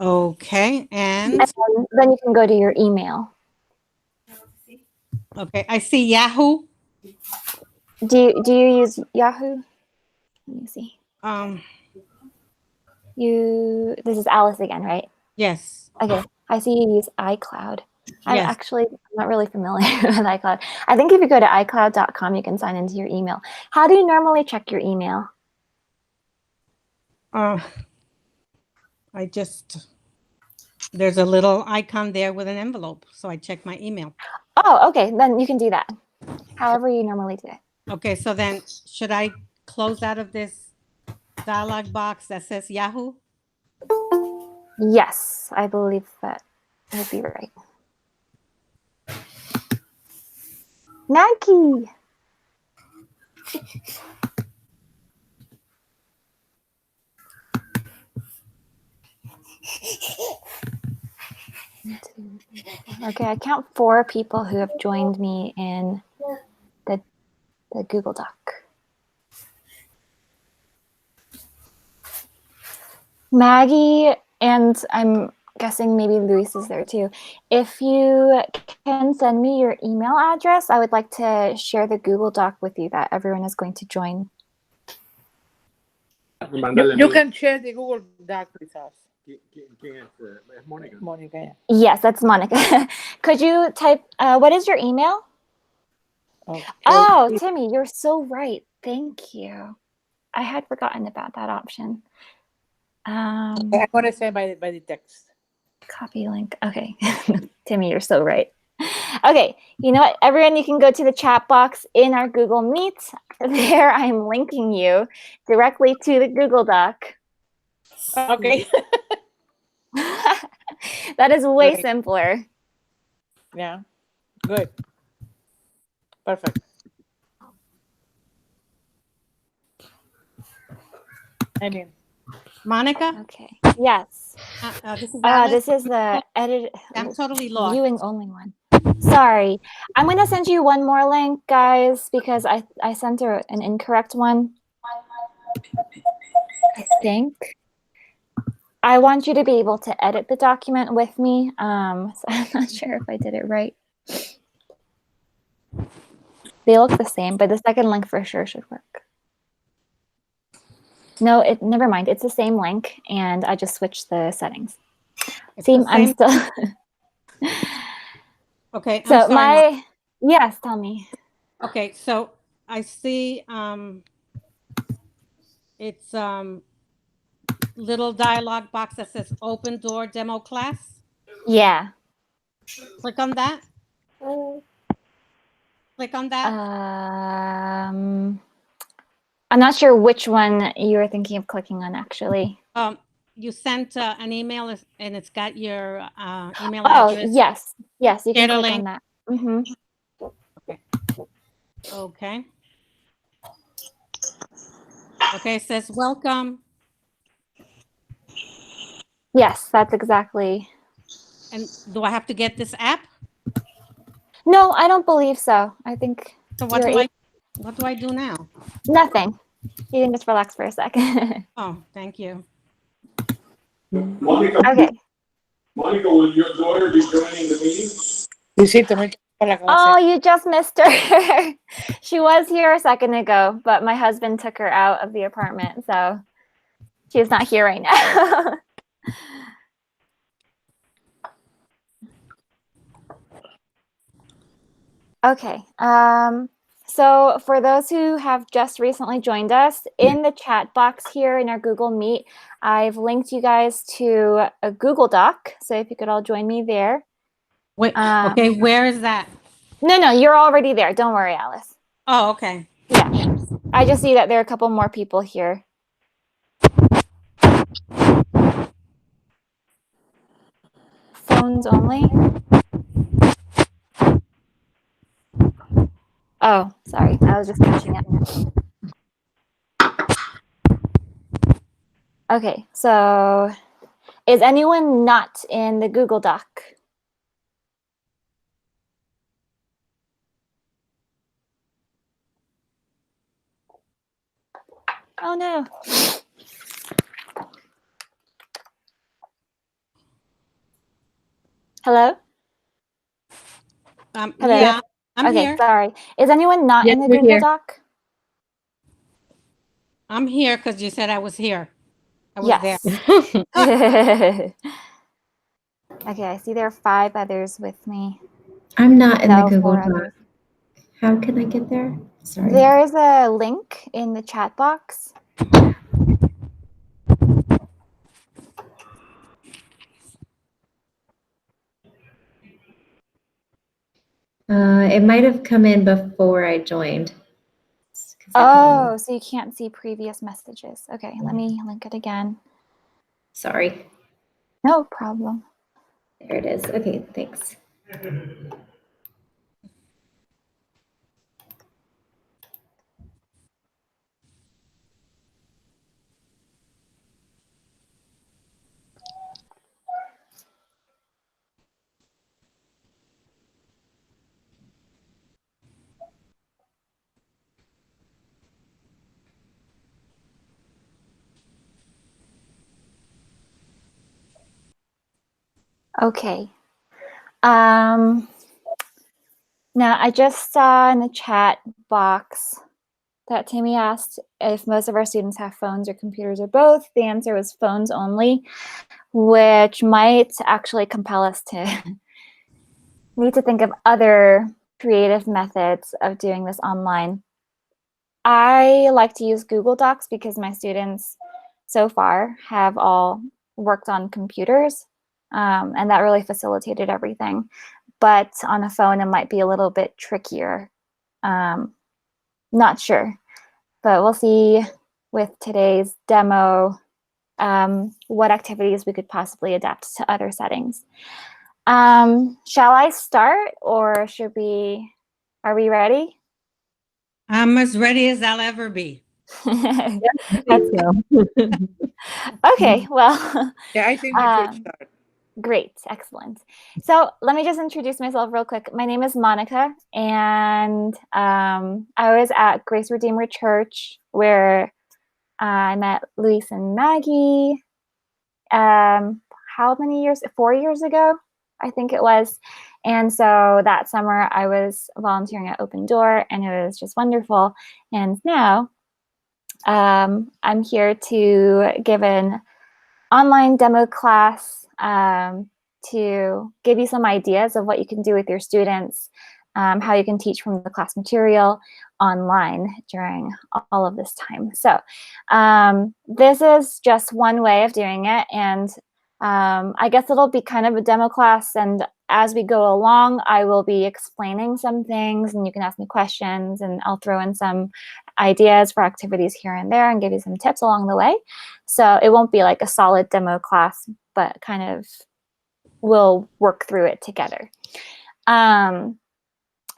Okay, and And then you can go to your email. okay, I see Yahoo. Do you use Yahoo? Let me see. This is Alice again, right? Yes. Okay. I see you use iCloud. I'm Yes. actually not really familiar with iCloud. I think if you go to iCloud.com, you can sign into your email. How do you normally check your email? There's a little icon there with an envelope, so I check my email. Oh, okay. Then you can do that. However you normally do it. Okay, so then should I close out of this dialog box that says Yahoo? Yes, I believe that would be right. Nike. Okay, I count 4 people who have joined me in the Google Doc. Maggie, and I'm guessing maybe Luis is there too. If you can send me your email address, I would like to share the Google Doc with you that everyone is going to join. You can share the Google Doc with us. Monica. Yeah. Yes, that's Monica. Could you type, what is your email? Okay. Oh, Timmy, you're so right. Thank you. I had forgotten about that option. I'm going to send by the text. Copy link. Okay. Timmy, you're so right. Okay. You know what? Everyone, you can go to the chat box in our Google Meet. There, I'm linking you directly to the Google Doc. Okay. That is way simpler. Yeah. Good. Perfect. I mean, Monica? Okay. Yes. This is Alice. This is the edit. I'm totally lost. Viewing only one. Sorry. I'm going to send you one more link, guys, because I sent her an incorrect one. I think. I want you to be able to edit the document with me. So I'm not sure if I did it right. They look the same, but the second link for sure should work. No, never mind. It's the same link, and I just switched the settings. See, I'm still. Okay. So yes, tell me. Okay, so I see it's little dialog box that says open door demo class. Yeah. Click on that. Click on that. I'm not sure which one you were thinking of clicking on, actually. You sent an email and it's got your email address. Yes. Yes, you can click on that. Okay. Okay. Okay, it says welcome. Yes, that's exactly. And do I have to get this app? No, I don't believe so. I think. So what do I do now? Nothing. You can just relax for a second. Oh, thank you. Monica. Okay. Monica, will your daughter be joining the meeting? Oh, you just missed her. She was here a second ago, but my husband took her out of the apartment, so she's not here right now. Okay. So for those who have just recently joined us, in the chat box here in our Google Meet, I've linked you guys to a Google Doc. So if you could all join me there. Wait, okay, where is that? No, you're already there. Don't worry, Alice. Oh, okay. Yeah. I just see that there are a couple more people here. Phones only? Oh, sorry. I was just catching up. Okay, so is anyone not in the Google Doc? Oh no. Hello? Hello? Yeah, I'm Okay, here. sorry. Is anyone not Yes, in the we're Google here. Doc? I'm here because you said I was here. I was there. Yes. Okay, I see there are 5 others with me. I'm not in the No, Google 4 Doc. others. How can I get there? Sorry. There is a link in the chat box. It might have come in before I joined. Oh, so you can't see previous messages. Okay, let me link it again. Sorry. No problem. There it is. Okay, thanks. Okay. Now I just saw in the chat box that Tammy asked if most of our students have phones or computers or both. The answer was phones only, which might actually compel us to need to think of other creative methods of doing this online. I like to use Google Docs because my students so far have all worked on computers, and that really facilitated everything. But on a phone, it might be a little bit trickier. Not sure, but we'll see with today's demo what activities we could possibly adapt to other settings. Shall I start, or are we ready? I'm as ready as I'll ever be. That's okay. Well, Yeah, I think you should start. great, excellent. So let me just introduce myself real quick. My name is Monica, and I was at Grace Redeemer Church where I met Luis and Maggie. How many years? 4 years ago, I think it was. And so that summer I was volunteering at Open Door, and it was just wonderful. And now I'm here to give an online demo class to give you some ideas of what you can do with your students, how you can teach from the class material online during all of this time. So this is just one way of doing it, and I guess it'll be kind of a demo class, and as we go along, I will be explaining some things, and you can ask me questions, and I'll throw in some ideas for activities here and there and give you some tips along the way. So it won't be like a solid demo class, but kind of we'll work through it together.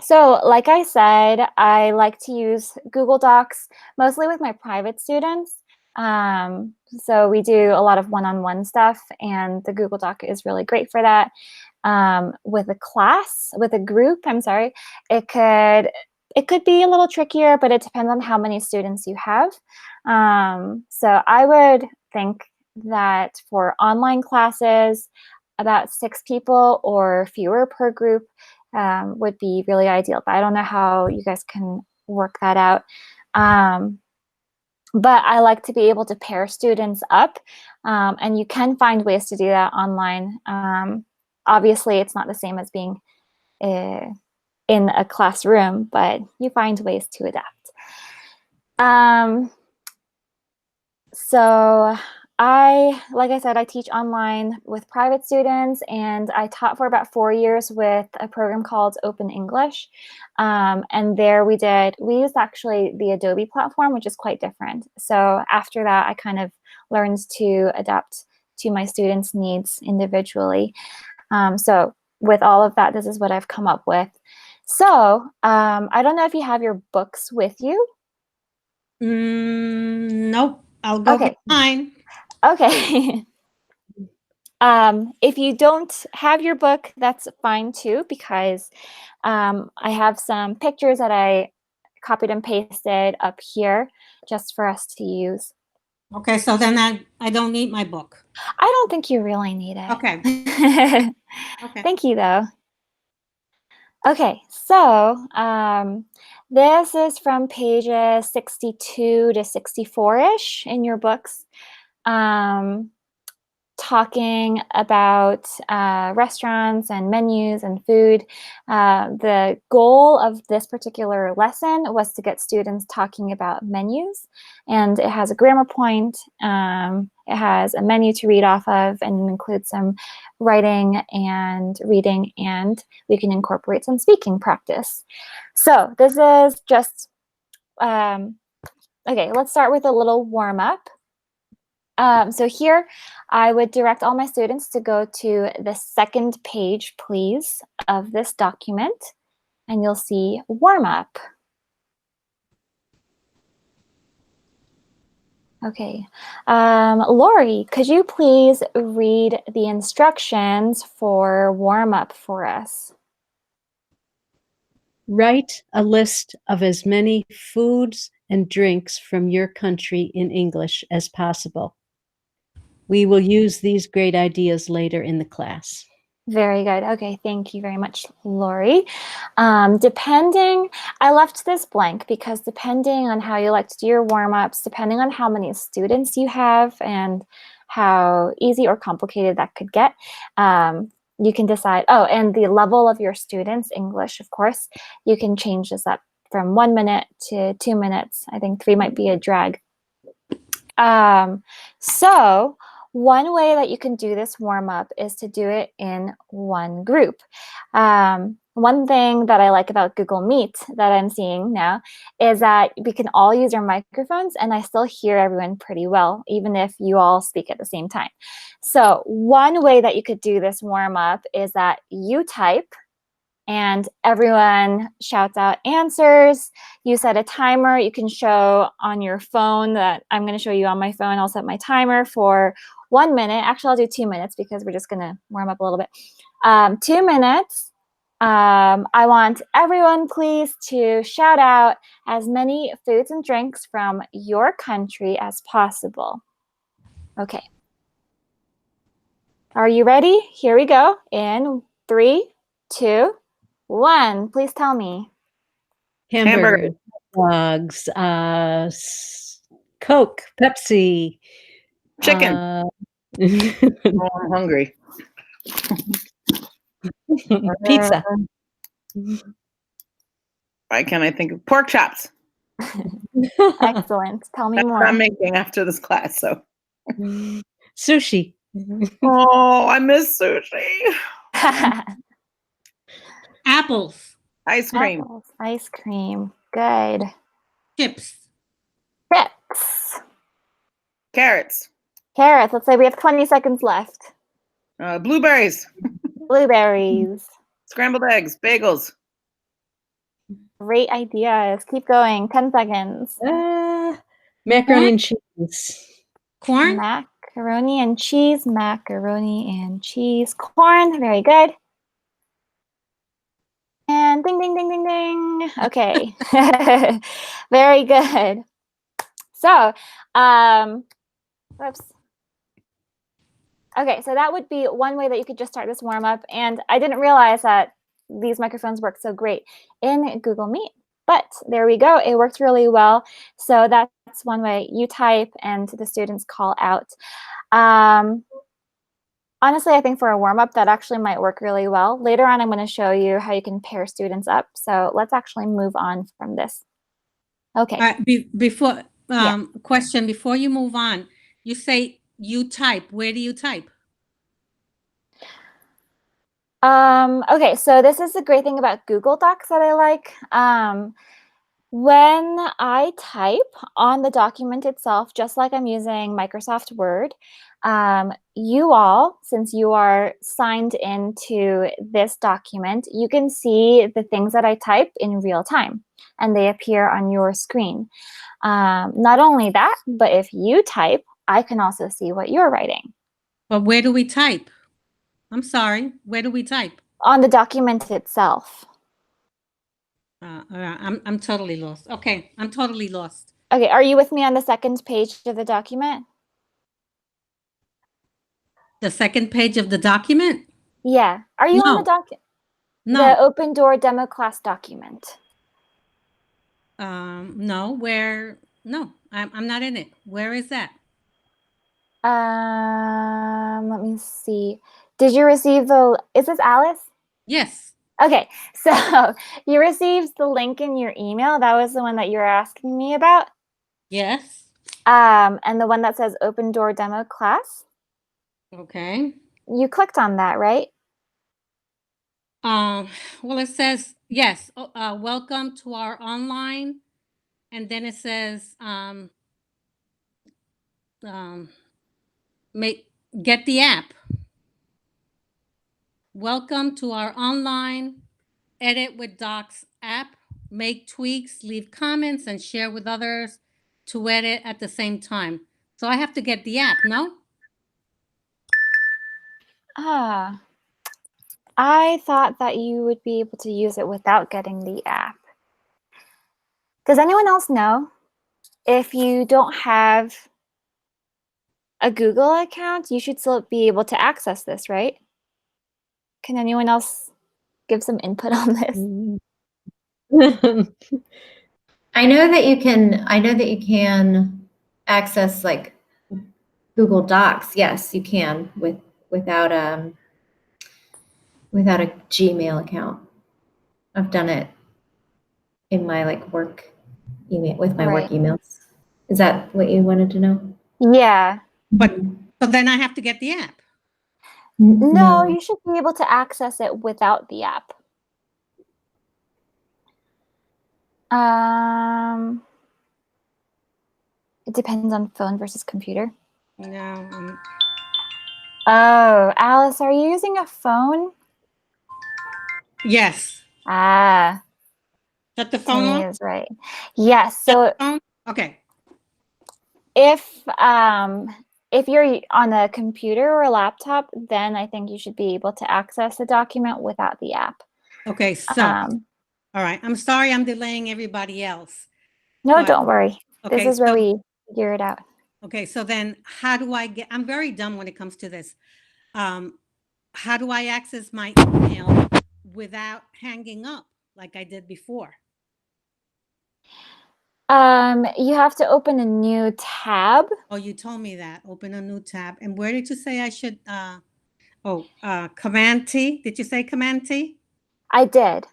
So like I said, I like to use Google Docs mostly with my private students. So we do a lot of one-on-one stuff, and the Google Doc is really great for that. With a group, I'm sorry, it could be a little trickier, but it depends on how many students you have. So I would think that for online classes, about 6 people or fewer per group would be really ideal. But I don't know how you guys can work that out. But I like to be able to pair students up, and you can find ways to do that online. Obviously, it's not the same as being in a classroom, but you find ways to adapt. So like I said, I teach online with private students, and I taught for about 4 years with a program called Open English. And there we used actually the Adobe platform, which is quite different. So after that, I kind of learned to adapt to my students' needs individually. So with all of that, this is what I've come up with. So I don't know if you have your books with you. Nope. I'll go Okay. get mine. Okay. If you don't have your book, that's fine too, because I have some pictures that I copied and pasted up here just for us to use. Okay, so then I don't need my book. I don't think you really need it. Okay. Okay. Thank you, though. Okay, so this is from pages 62 to 64-ish in your books, talking about restaurants and menus and food. The goal of this particular lesson was to get students talking about menus, and it has a grammar point. It has a menu to read off of, and includes some writing and reading, and we can incorporate some speaking practice. So this is just, okay, let's start with a little warm up. So here, I would direct all my students to go to the second page, please, of this document, and you'll see warm up. Okay, Lori, could you please read the instructions for warm up for us? Write a list of as many foods and drinks from your country in English as possible. We will use these great ideas later in the class. Very good. Okay, thank you very much, Lori. I left this blank because depending on how you like to do your warm-ups, depending on how many students you have and how easy or complicated that could get, you can decide, oh, and the level of your students' English, of course, you can change this up from 1 minute to 2 minutes. I think 3 might be a drag. So one way that you can do this warm up is to do it in one group. One thing that I like about Google Meet that I'm seeing now is that we can all use our microphones, and I still hear everyone pretty well, even if you all speak at the same time. So one way that you could do this warm up is that you type and everyone shouts out answers. You set a timer. You can show on your phone that I'm going to show you on my phone. I'll set my timer for 1 minute. Actually, I'll do 2 minutes because we're just going to warm up a little bit. 2 minutes. I want everyone, please, to shout out as many foods and drinks from your country as possible. Okay. Are you ready? Here we go. In 3, 2, 1. Please tell me. Hamburger, dogs, Coke, Pepsi. Chicken. Oh, I'm hungry. Pizza. Why can't I think of pork chops? Excellent. Tell me That's more. what I'm making after this class. So Sushi. oh, I miss sushi. Apples. Ice cream. Apples, ice cream. Good. Chips. Chips. Carrots. Carrots. Let's say we have 20 seconds left. Blueberries. Blueberries. Scrambled eggs. Bagels. Great ideas. Keep going. 10 seconds. Macaroni and cheese. Corn. Macaroni and cheese. Macaroni and cheese. Corn. Very good. And ding, ding, ding, ding, ding. Okay. Very good. So, whoops. Okay, so that would be one way that you could just start this warm up. And I didn't realize that these microphones work so great in Google Meet, but there we go. It works really well. So that's one way. You type and the students call out. Honestly, I think for a warm up, that actually might work really well. Later on, I'm going to show you how you can pair students up. So let's actually move on from this. Okay. All right, before question, before you move on, you say you type. Where do you type? Okay, so this is the great thing about Google Docs that I like. When I type on the document itself, just like I'm using Microsoft Word, you all, since you are signed into this document, you can see the things that I type in real time, and they appear on your screen. Not only that, but if you type, I can also see what you're writing. But where do we type? I'm sorry. Where do we type? On the document itself. I'm totally lost. Okay, I'm totally lost. Okay, are you with me on the second page of the document? The second page of the document? Yeah. Are you on the No. the No. open door demo class document? No, no, I'm not in it. Where is that? Let me see. Did you receive is this Alice? Yes. Okay, so you received the link in your email. That was the one that you were asking me about. Yes. And the one that says open door demo class. Okay. You clicked on that, right? Well, it says, yes, welcome to our online, and then it says, make, get the app. Welcome to our online edit with docs app, make tweaks, leave comments, and share with others to edit at the same time. So I have to get the app, no? Ah, I thought that you would be able to use it without getting the app. Does anyone else know if you don't have a Google account, you should still be able to access this, right? Can anyone else give some input on this? I know that you can access like Google Docs. Yes, you can without a Gmail account. I've done it in my like work email with my work Right. emails. Is that what you wanted to know? Yeah. But so then I have to get the app. No, you should be able to access it without the app. It depends on phone versus computer. No. Oh, Alice, are you using a phone? Yes. Ah, Shut the phone Tammy off. is right. Yes. Shut So the phone? Okay. if you're on a computer or a laptop, then I think you should be able to access the document without the app. Okay. So, all right. I'm sorry I'm delaying everybody else. No, But- don't worry. Okay. This is where we figure it out. Okay. So then how do I get, I'm very dumb when it comes to this. How do I access my email without hanging up like I did before? You have to open a new tab. Oh, you told me that. Open a new tab. And where did you say I should, Command T? Did you say Command T? I did.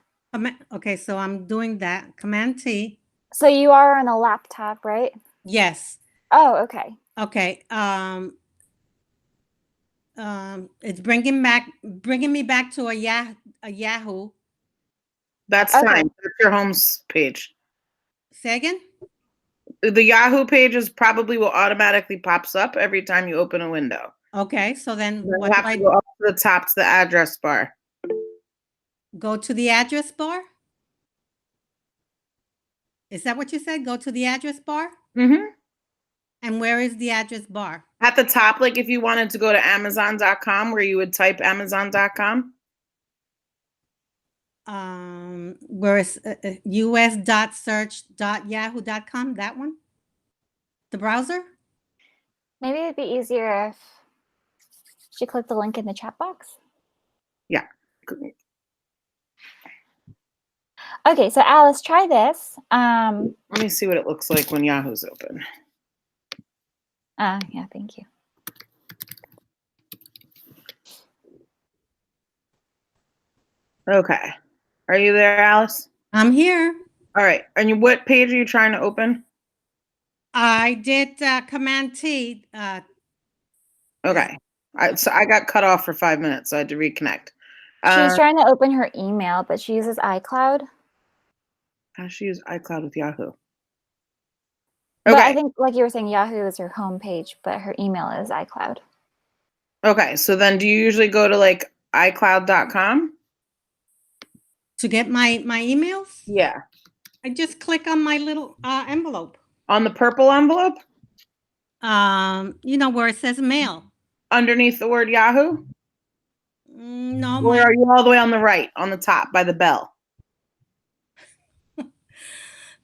Okay, so I'm doing that. Command T. So you are on a laptop, right? Yes. Oh, okay. Okay. It's bringing me back to a Yahoo. That's Okay. fine. That's your home page. Say again? The Yahoo page is probably what automatically pops up every time you open a window. Okay, so then You what have do I to go up to the top to the address bar. go to the address bar? Is that what you said? Go to the address bar? Mm-hmm. And where is the address bar? At the top, like if you wanted to go to Amazon.com, where you would type Amazon.com. Where is us.search.yahoo.com? That one? The browser? Maybe it'd be easier if she clicked the link in the chat box. Yeah. Okay, so Alice, try this. Let me see what it looks like when Yahoo's open. Yeah, thank you. Okay. Are you there, Alice? I'm here. All right. And what page are you trying to open? I did Command T. Okay. So I got cut off for 5 minutes, so I had to reconnect. She's trying to open her email, but she uses iCloud. How does she use iCloud with Yahoo? But Okay. I think, like you were saying, Yahoo is her home page, but her email is iCloud. Okay. So then do you usually go to like iCloud.com? To get my emails? Yeah. I just click on my little envelope. On the purple envelope? Where it says mail. Underneath the word Yahoo? No, Or are you all the way on the right, on the top by the bell?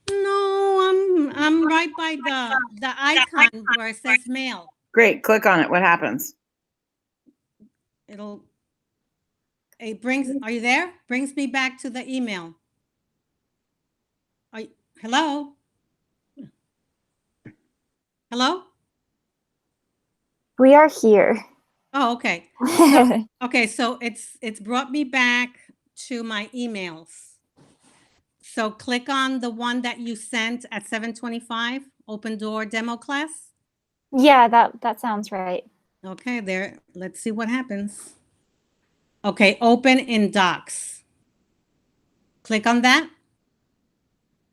No, I'm right by the icon where it says mail. Great. Click on it. What happens? It brings, are you there? Brings me back to the email. Hello? Hello? We are here. Oh, okay. Okay, so it's brought me back to my emails. So click on the one that you sent at 7:25, open door demo class. Yeah, that sounds right. Okay, there. Let's see what happens. Okay, open in Docs. Click on that.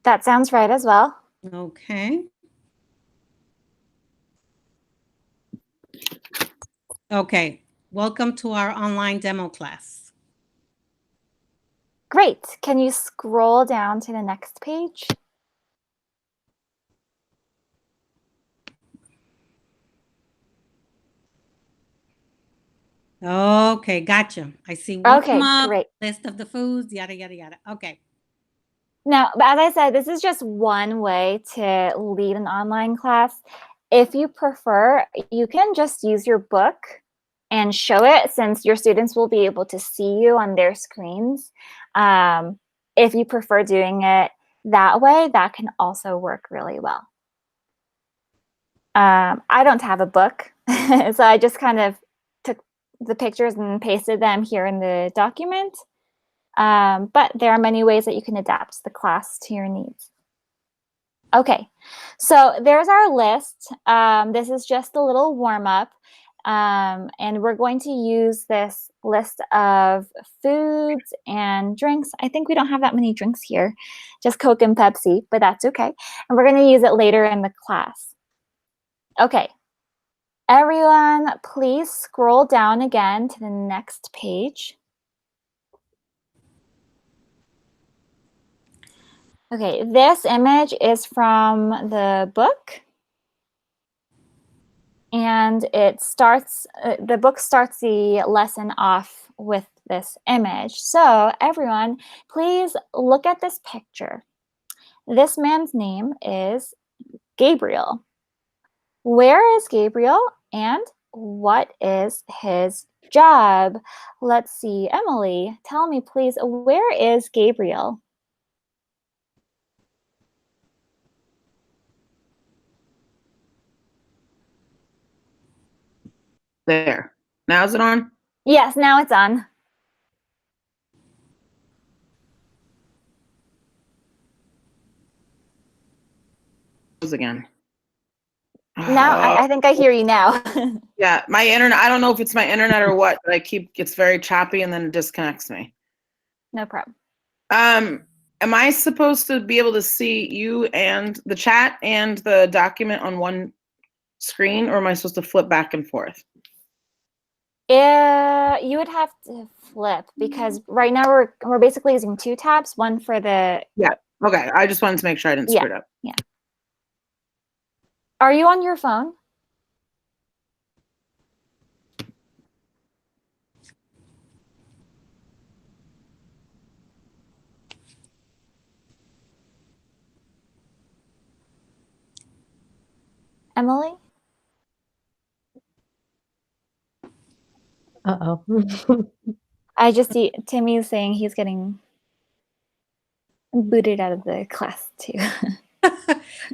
That sounds right as well. Okay. Okay, welcome to our online demo class. Great. Can you scroll down to the next page? Okay, gotcha. I see warm Okay, up, great. list of the foods, yada, yada, yada. Okay. Now, as I said, this is just one way to lead an online class. If you prefer, you can just use your book and show it, since your students will be able to see you on their screens. If you prefer doing it that way, that can also work really well. I don't have a book, so I just kind of took the pictures and pasted them here in the document. But there are many ways that you can adapt the class to your needs. Okay, so there's our list. This is just a little warm up. And we're going to use this list of foods and drinks. I think we don't have that many drinks here, just Coke and Pepsi, but that's okay. And we're going to use it later in the class. Okay, everyone, please scroll down again to the next page. Okay, this image is from the book. And it starts, the book starts the lesson off with this image. So everyone, please look at this picture. This man's name is Gabriel. Where is Gabriel and what is his job? Let's see, Emily, tell me please, where is Gabriel? There. Now is it on? Yes, now it's on. Again. Now I think I hear you now. Yeah, my internet, I don't know if it's my internet or what, but it's very choppy and then it disconnects me. No problem. Am I supposed to be able to see you and the chat and the document on one screen, or am I supposed to flip back and forth? You would have to flip, because right now we're basically using two tabs, one for the. Yeah. Okay. I just wanted to make sure I didn't screw it up. Yeah. Are you on your phone? Emily? Uh-oh. I just see Timmy is saying he's getting booted out of the class too.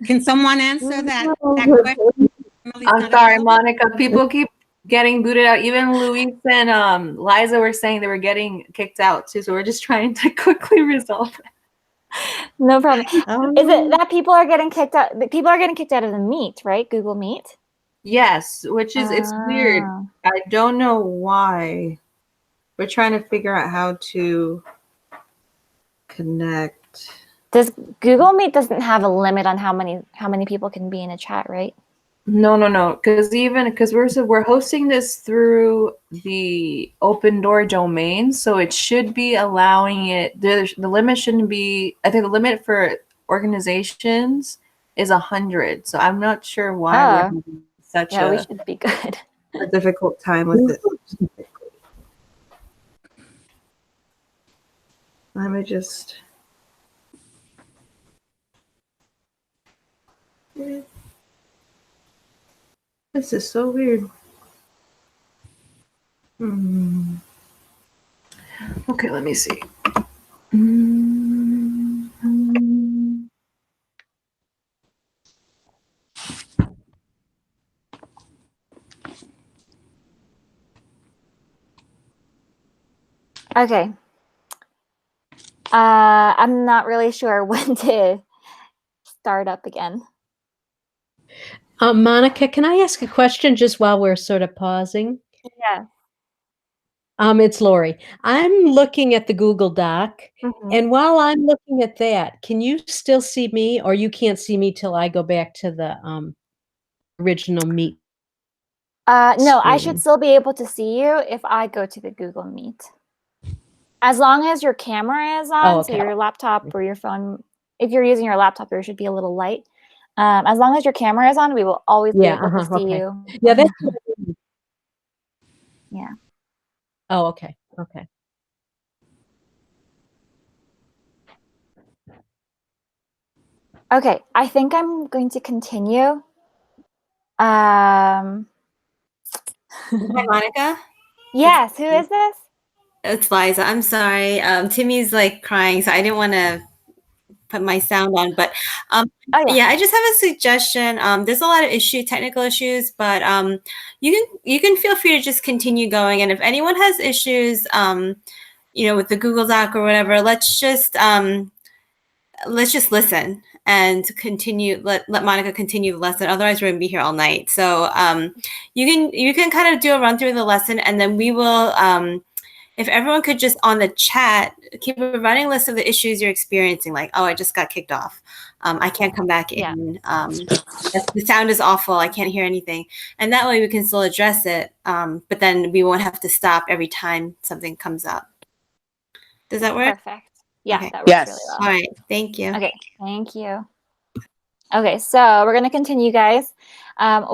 Can someone answer that question? Emily's I'm not sorry, available? Monica. People keep getting booted out. Even Luis and Liza were saying they were getting kicked out too. So we're just trying to quickly resolve it. No problem. Is it that people are getting kicked out? People are getting kicked out of the Meet, right? Google Meet. Yes, which is it's weird. Ah. I don't know why. We're trying to figure out how to connect. Does Google Meet doesn't have a limit on how many people can be in a chat, right? No. Because we're hosting this through the open door domain, so it should be allowing it. The limit shouldn't be. I think the limit for organizations is 100. So I'm not sure why we're having such we should be good. a difficult time with it. Let me just. This is so weird. Okay, let me see. Okay. I'm not really sure when to start up again. Monica, can I ask a question just while we're sort of pausing? Yeah. It's Lori. I'm looking at the Google Doc, Mhm. and while I'm looking at that, can you still see me, or you can't see me till I go back to the original Meet? No, I should screen? still be able to see you if I go to the Google Meet. As long as your camera is on, Oh, so okay. your laptop or your phone, if you're using your laptop, there should be a little light. As long as your camera is on, we will always be Yeah, able to see okay. you. Yeah, that's what I mean. Yeah. Oh, okay. Okay. Okay, I think I'm going to continue. Hi, Monica. Yes, who is this? It's Liza. I'm sorry. Timmy's like crying, so I didn't want to put my sound on. But Oh, yeah. yeah, I just have a suggestion. There's a lot of technical issues, but you can feel free to just continue going. And if anyone has issues, with the Google Doc or whatever, let's just listen and continue. Let Monica continue the lesson. Otherwise, we're gonna be here all night. So you can kind of do a run through the lesson, and then we will. If everyone could just on the chat keep a running list of the issues you're experiencing, like, oh, I just got kicked off. I can't come back in. The sound is awful. I can't hear anything. And that way we can still address it. But then we won't have to stop every time something comes up. Does that work? Perfect. Yeah, Okay. that works really well. All right. Thank you. Okay, thank you. Okay, so we're going to continue, guys.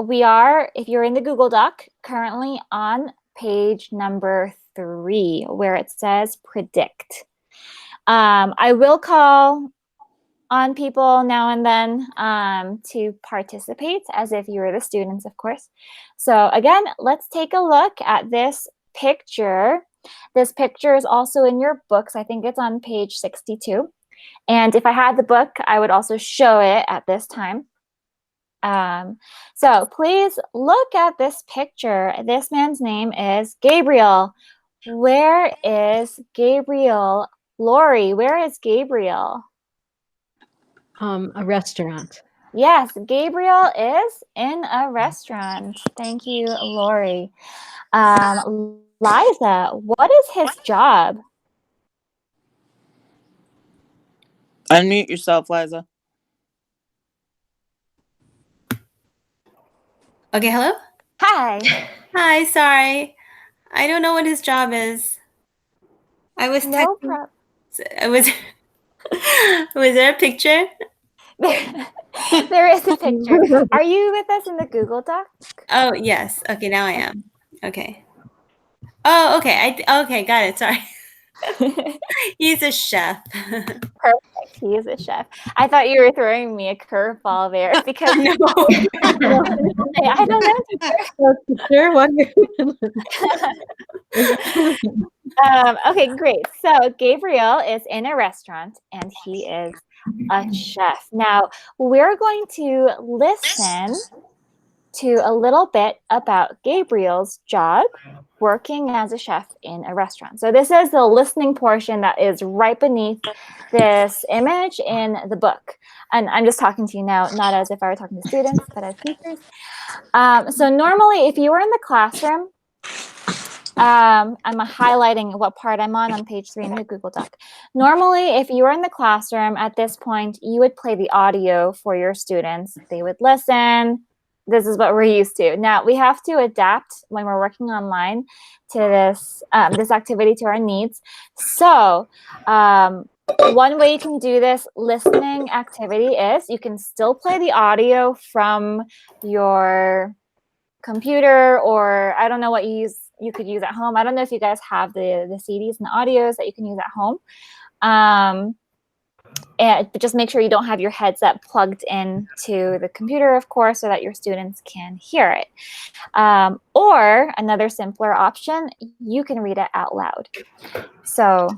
We are, if you're in the Google Doc, currently on page number 3, where it says predict. I will call on people now and then to participate, as if you were the students, of course. So again, let's take a look at this picture. This picture is also in your books. I think it's on page 62. And if I had the book, I would also show it at this time. So please look at this picture. This man's name is Gabriel. Where is Gabriel? Lori, where is Gabriel? A restaurant. Yes, Gabriel is in a restaurant. Thank you, Lori. Liza, what is his job? Unmute yourself, Liza. Okay. Hello. Hi. Hi. Sorry. I don't know what his job is. I was No texting. problem. I was. Was there a picture? There is a picture. Are you with us in the Google Doc? Oh, yes. Okay, now I am. Okay. Oh, okay. Okay, got it. Sorry. He's a chef. Perfect. He is a chef. I thought you were throwing me a curveball there because No. I don't know. Okay, great. So Gabriel is in a restaurant and he is a chef. Now we're going to listen to a little bit about Gabriel's job working as a chef in a restaurant. So this is the listening portion that is right beneath this image in the book. And I'm just talking to you now, not as if I were talking to students, but as teachers. So normally, if you were in the classroom, I'm highlighting what part I'm on page 3 in the Google Doc. Normally, if you were in the classroom at this point, you would play the audio for your students. They would listen. This is what we're used to. Now, we have to adapt when we're working online to this, this activity to our needs. So one way you can do this listening activity is you can still play the audio from your computer, or I don't know what you could use at home. I don't know if you guys have the CDs and the audios that you can use at home. but just make sure you don't have your headset plugged in to the computer, of course, so that your students can hear it. Or another simpler option, you can read it out loud. So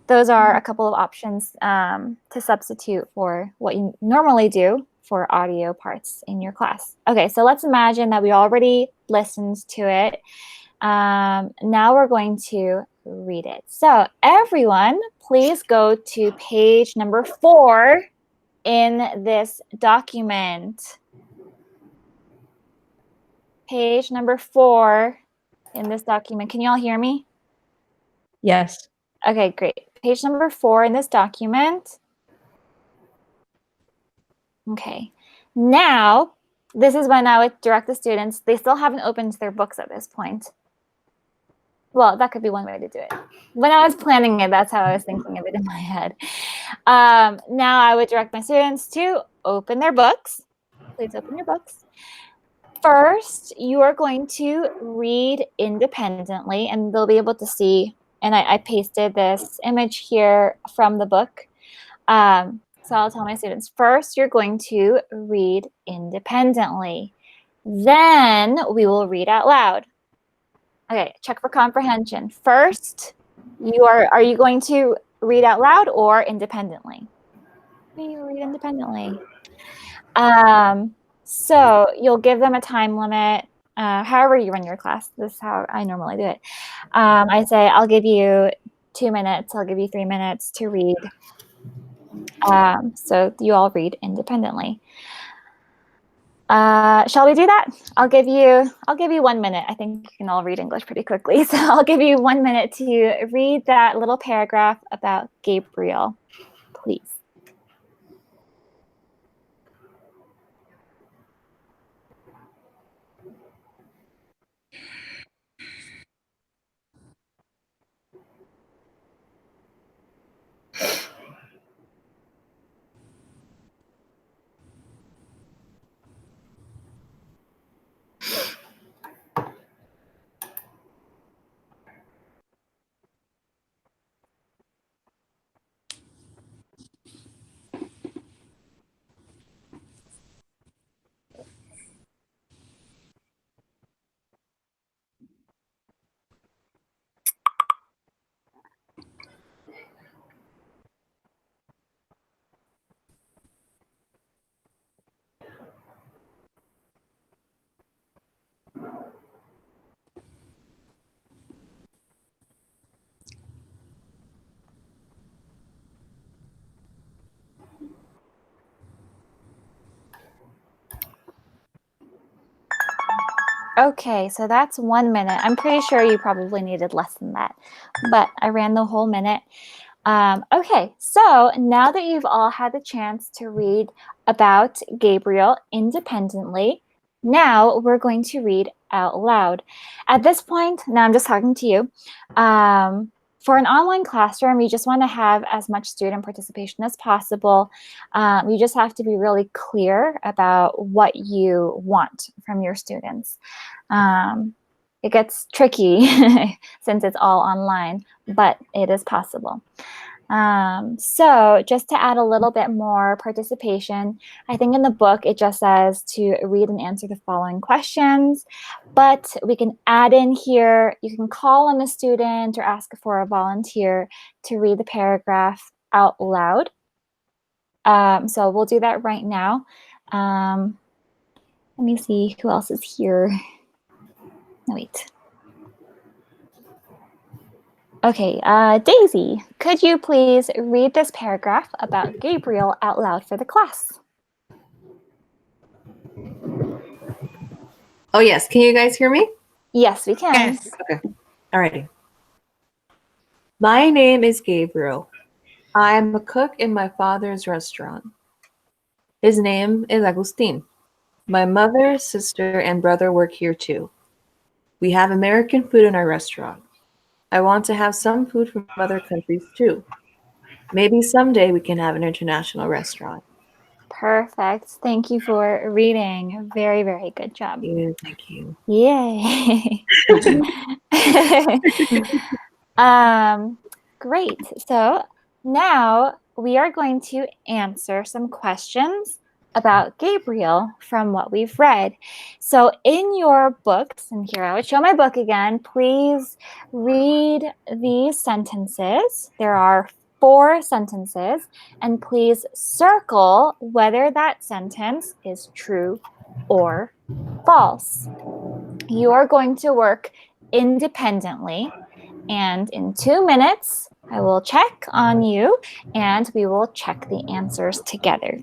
those are a couple of options to substitute for what you normally do for audio parts in your class. Okay, so let's imagine that we already listened to it. Now we're going to read it. So everyone, please go to page number 4 in this document. Page number 4 in this document. Can you all hear me? Yes. Okay, great. Page number 4 in this document. Okay. Now, this is when I would direct the students. They still haven't opened their books at this point. Well, that could be one way to do it. When I was planning it, that's how I was thinking of it in my head. Now I would direct my students to open their books. Please open your books. First, you are going to read independently, and they'll be able to see, and I pasted this image here from the book. So I'll tell my students, first, you're going to read independently. Then we will read out loud. Okay, check for comprehension. First, are you going to read out loud or independently? You read independently. So you'll give them a time limit, however you run your class. This is how I normally do it. I say, I'll give you 2 minutes, I'll give you 3 minutes to read. So you all read independently. Shall we do that? I'll give you 1 minute. I think you can all read English pretty quickly. So I'll give you 1 minute to read that little paragraph about Gabriel, please. Okay, so that's 1 minute. I'm pretty sure you probably needed less than that, but I ran the whole minute. Okay, so now that you've all had the chance to read about Gabriel independently, now we're going to read out loud. At this point, now I'm just talking to you. For an online classroom, you just want to have as much student participation as possible. You just have to be really clear about what you want from your students. It gets tricky since it's all online, but it is possible. So just to add a little bit more participation, I think in the book it just says to read and answer the following questions, but we can add in here, you can call on a student or ask for a volunteer to read the paragraph out loud. So we'll do that right now. Let me see who else is here. No, wait. Okay, Daisy, could you please read this paragraph about Gabriel out loud for the class? Oh, yes. Can you guys hear me? Yes, we can. Yes. Okay. Alrighty. My name is Gabriel. I am a cook in my father's restaurant. His name is Agustin. My mother, sister, and brother work here too. We have American food in our restaurant. I want to have some food from other countries too. Maybe someday we can have an international restaurant. Perfect. Thank you for reading. Very, very good job. Thank you. Yay. Great. So now we are going to answer some questions about Gabriel from what we've read. So in your books, and here I would show my book again, please read these sentences. There are 4 sentences, and please circle whether that sentence is true or false. You are going to work independently, and in 2 minutes, I will check on you and we will check the answers together.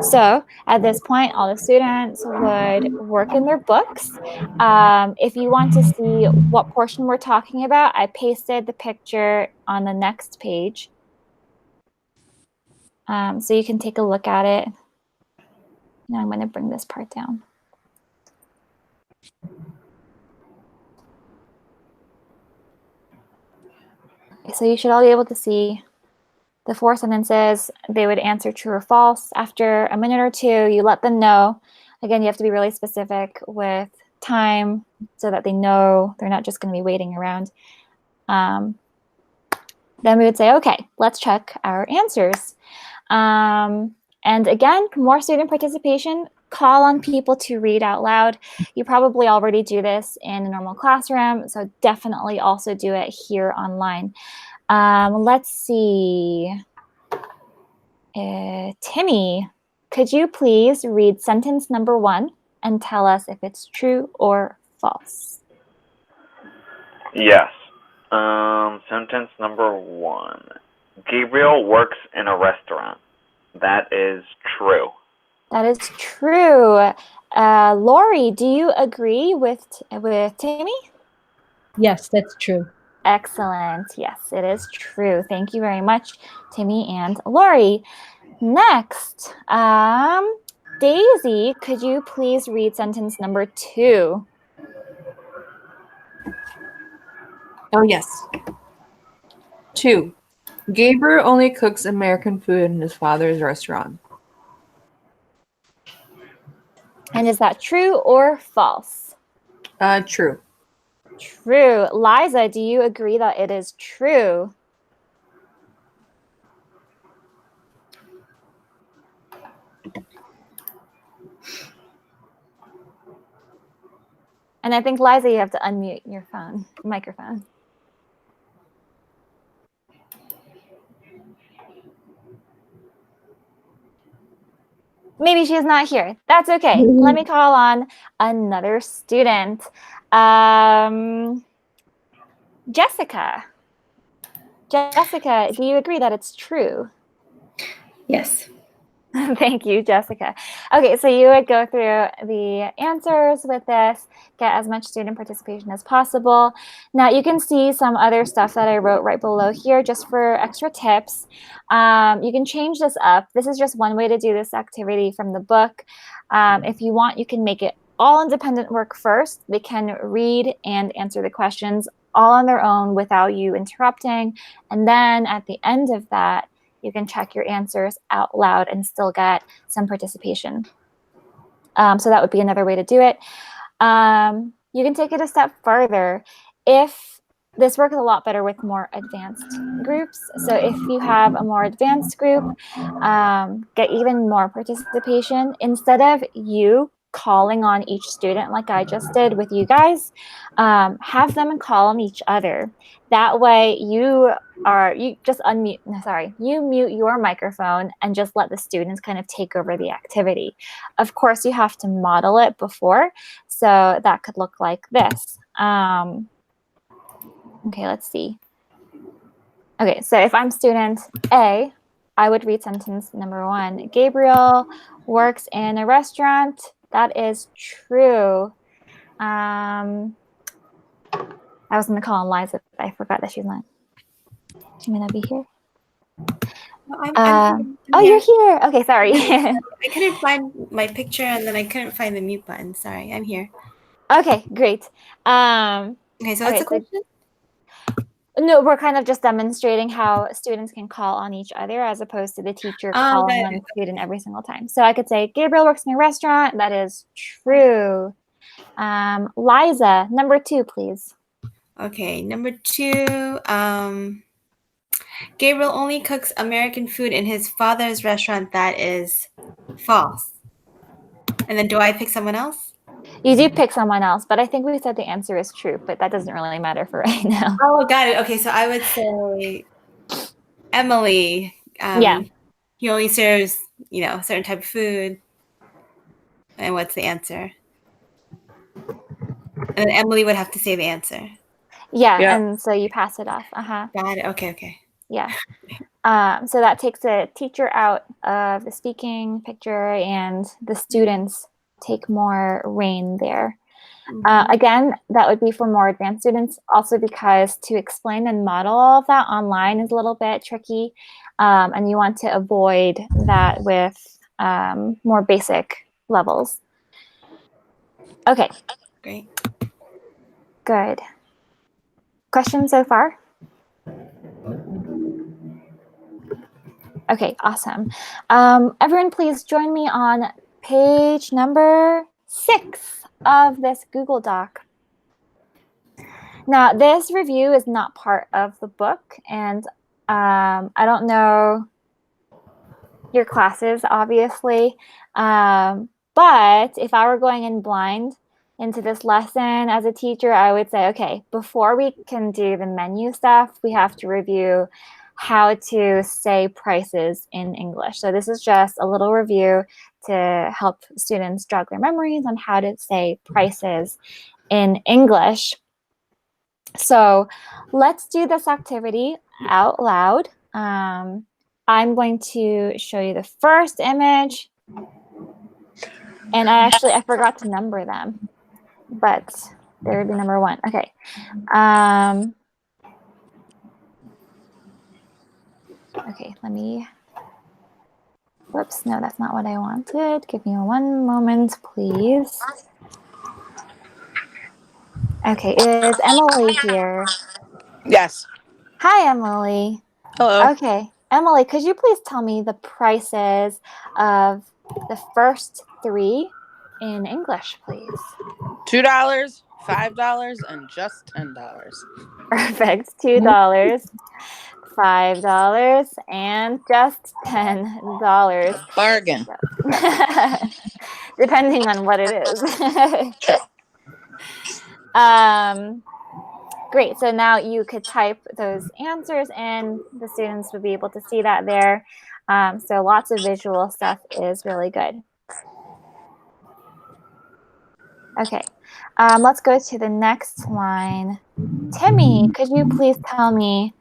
So at this point, all the students would work in their books. If you want to see what portion we're talking about, I pasted the picture on the next page. So you can take a look at it. Now I'm going to bring this part down. So you should all be able to see the 4 sentences. They would answer true or false. After a minute or 2, you let them know. Again, you have to be really specific with time so that they know they're not just going to be waiting around. Then we would say, okay, let's check our answers. And again, more student participation. Call on people to read out loud. You probably already do this in a normal classroom, so definitely also do it here online. Let's see. Timmy, could you please read sentence number 1 and tell us if it's true or false? Yes. Sentence number 1. Gabriel works in a restaurant. That is true. That is true. Lori, do you agree with Timmy? Yes, that's true. Excellent. Yes, it is true. Thank you very much, Timmy and Lori. Next, Daisy, could you please read sentence number 2? Oh, yes. 2. Gabriel only cooks American food in his father's restaurant. And is that true or false? True. True. Liza, do you agree that it is true? And I think, Liza, you have to unmute your microphone. Maybe she's not here. That's okay. Let me call on another student. Jessica. Jessica, do you agree that it's true? Yes. Thank you, Jessica. Okay, so you would go through the answers with this, get as much student participation as possible. Now you can see some other stuff that I wrote right below here just for extra tips. You can change this up. This is just one way to do this activity from the book. If you want, you can make it all independent work first. They can read and answer the questions all on their own without you interrupting. And then at the end of that, you can check your answers out loud and still get some participation. So that would be another way to do it. You can take it a step further. If this works a lot better with more advanced groups. So if you have a more advanced group, get even more participation. Instead of you calling on each student like I just did with you guys, have them call on each other. That way you just unmute, you mute your microphone and just let the students kind of take over the activity. Of course, you have to model it before, so that could look like this. Okay, let's see. Okay, so if I'm student A, I would read sentence number 1. Gabriel works in a restaurant. That is true. I was going to call on Liza, but I forgot that she's not. She may not be here. I'm oh, here. you're here. Okay, sorry. I couldn't find my picture and then I couldn't find the mute button. Sorry, I'm here. Okay, great. Okay, so what's the question? No, we're kind of just demonstrating how students can call on each other as opposed to the teacher calling on the student every single time. So I could say, Gabriel works in a restaurant. That is true. Liza, number 2, please. Okay, number 2. Gabriel only cooks American food in his father's restaurant. That is false. And then do I pick someone else? You do pick someone else, but I think we said the answer is true, but that doesn't really matter for right now. Oh, got it. Okay, so I would say Emily. Yeah. He only serves, a certain type of food. And what's the answer? And then Emily would have to say the answer. Yeah, Yeah. and so you pass it off. Uh-huh. Got it. Okay. Yeah. So that takes the teacher out of the speaking picture, and the students take more reign there. Again, that would be for more advanced students, also because to explain and model all of that online is a little bit tricky, and you want to avoid that with more basic levels. Okay. Great. Good. Questions so far? Okay, awesome. Everyone, please join me on page number 6 of this Google Doc. Now, this review is not part of the book, and I don't know your classes, obviously, but if I were going in blind into this lesson as a teacher, I would say, okay, before we can do the menu stuff, we have to review how to say prices in English. So this is just a little review to help students jog their memories on how to say prices in English. So let's do this activity out loud. I'm going to show you the first image. And I forgot to number them, but there would be number 1. Okay. Okay, let me, whoops, no, that's not what I wanted. Give me one moment, please. Okay, is Emily here? Yes. Hi, Emily. Hello. Okay, Emily, could you please tell me the prices of the first 3 in English, please? $2, $5, and just $10. Perfect. $2, $5, and just $10. Bargain. Depending on what it is. Great. So now you could type those answers and the students would be able to see that there. So lots of visual stuff is really good. Okay. Let's go to the next line. Timmy, could you please tell me